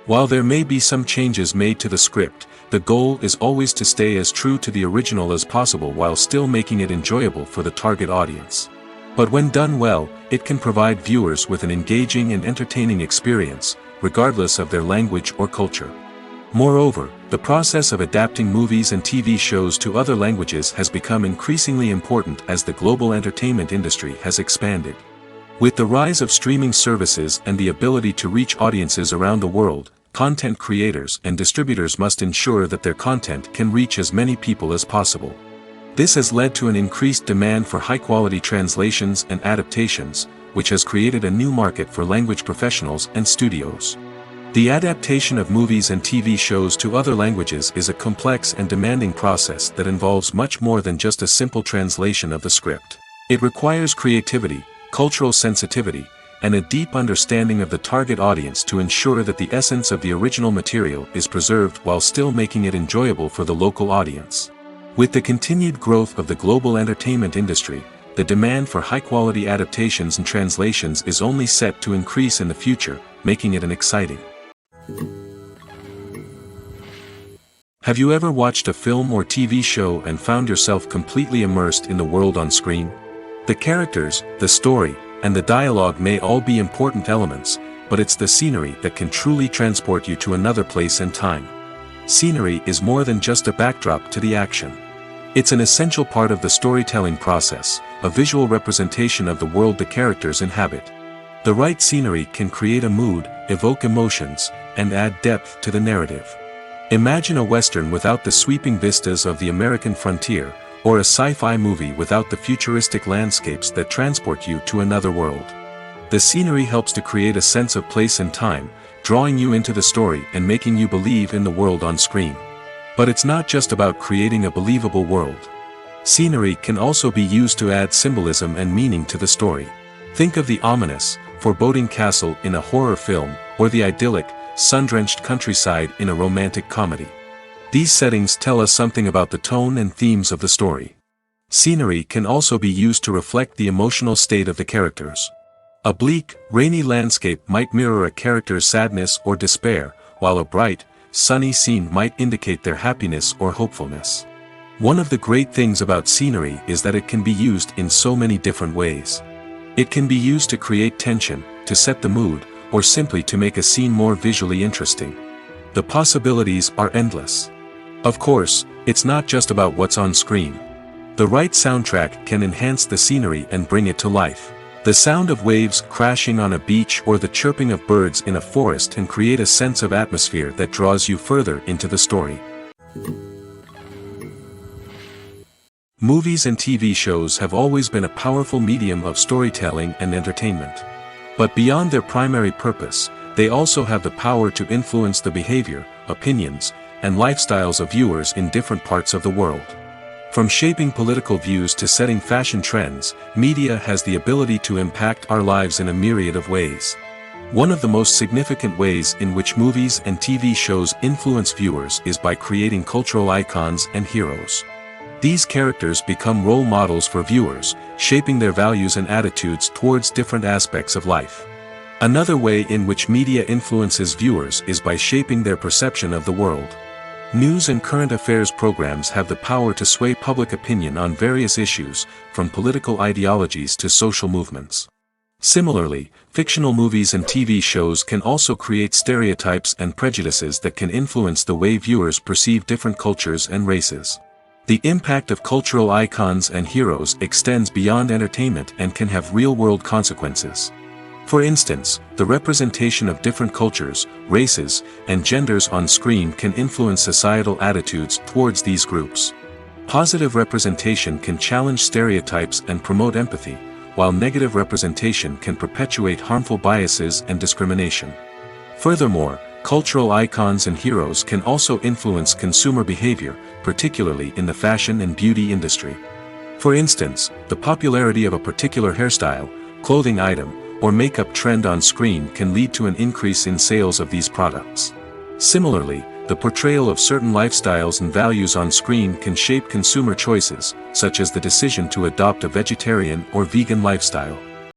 While there may be some changes made to the script, the goal is always to stay as true to the original as possible while still making it enjoyable for the target audience. But when done well, it can provide viewers with an engaging and entertaining experience, regardless of their language or culture. Moreover, the process of adapting movies and TV shows to other languages has become increasingly important as the global entertainment industry has expanded. With the rise of streaming services and the ability to reach audiences around the world, content creators and distributors must ensure that their content can reach as many people as possible. This has led to an increased demand for high-quality translations and adaptations, which has created a new market for language professionals and studios. The adaptation of movies and TV shows to other languages is a complex and demanding process that involves much more than just a simple translation of the script. It requires creativity, cultural sensitivity, and a deep understanding of the target audience to ensure that the essence of the original material is preserved while still making it enjoyable for the local audience. With the continued growth of the global entertainment industry, the demand for high-quality adaptations and translations is only set to increase in the future, making it an exciting. Have you ever watched a film or TV show and found yourself completely immersed in the world on screen? The characters, the story, and the dialogue may all be important elements, but it's the scenery that can truly transport you to another place and time. Scenery is more than just a backdrop to the action. It's an essential part of the storytelling process, a visual representation of the world the characters inhabit. The right scenery can create a mood, evoke emotions, and add depth to the narrative. Imagine a Western without the sweeping vistas of the American frontier, or a sci-fi movie without the futuristic landscapes that transport you to another world. The scenery helps to create a sense of place and time, drawing you into the story and making you believe in the world on screen. But it's not just about creating a believable world. Scenery can also be used to add symbolism and meaning to the story. Think of the ominous, foreboding castle in a horror film, or the idyllic, sun-drenched countryside in a romantic comedy. These settings tell us something about the tone and themes of the story. Scenery can also be used to reflect the emotional state of the characters. A bleak, rainy landscape might mirror a character's sadness or despair, while a bright, sunny scene might indicate their happiness or hopefulness. One of the great things about scenery is that it can be used in so many different ways. It can be used to create tension, to set the mood, or simply to make a scene more visually interesting. The possibilities are endless. Of course, it's not just about what's on screen. The right soundtrack can enhance the scenery and bring it to life. The sound of waves crashing on a beach or the chirping of birds in a forest can create a sense of atmosphere that draws you further into the story. Movies and TV shows have always been a powerful medium of storytelling and entertainment. But beyond their primary purpose, they also have the power to influence the behavior, opinions, and lifestyles of viewers in different parts of the world. From shaping political views to setting fashion trends, media has the ability to impact our lives in a myriad of ways. One of the most significant ways in which movies and TV shows influence viewers is by creating cultural icons and heroes. These characters become role models for viewers, shaping their values and attitudes towards different aspects of life. Another way in which media influences viewers is by shaping their perception of the world. News and current affairs programs have the power to sway public opinion on various issues, from political ideologies to social movements. Similarly, fictional movies and TV shows can also create stereotypes and prejudices that can influence the way viewers perceive different cultures and races. The impact of cultural icons and heroes extends beyond entertainment and can have real-world consequences. For instance, the representation of different cultures, races, and genders on screen can influence societal attitudes towards these groups. Positive representation can challenge stereotypes and promote empathy, while negative representation can perpetuate harmful biases and discrimination. Furthermore, cultural icons and heroes can also influence consumer behavior, particularly in the fashion and beauty industry. For instance, the popularity of a particular hairstyle, clothing item, or makeup trend on screen can lead to an increase in sales of these products. Similarly, the portrayal of certain lifestyles and values on screen can shape consumer choices, such as the decision to adopt a vegetarian or vegan lifestyle.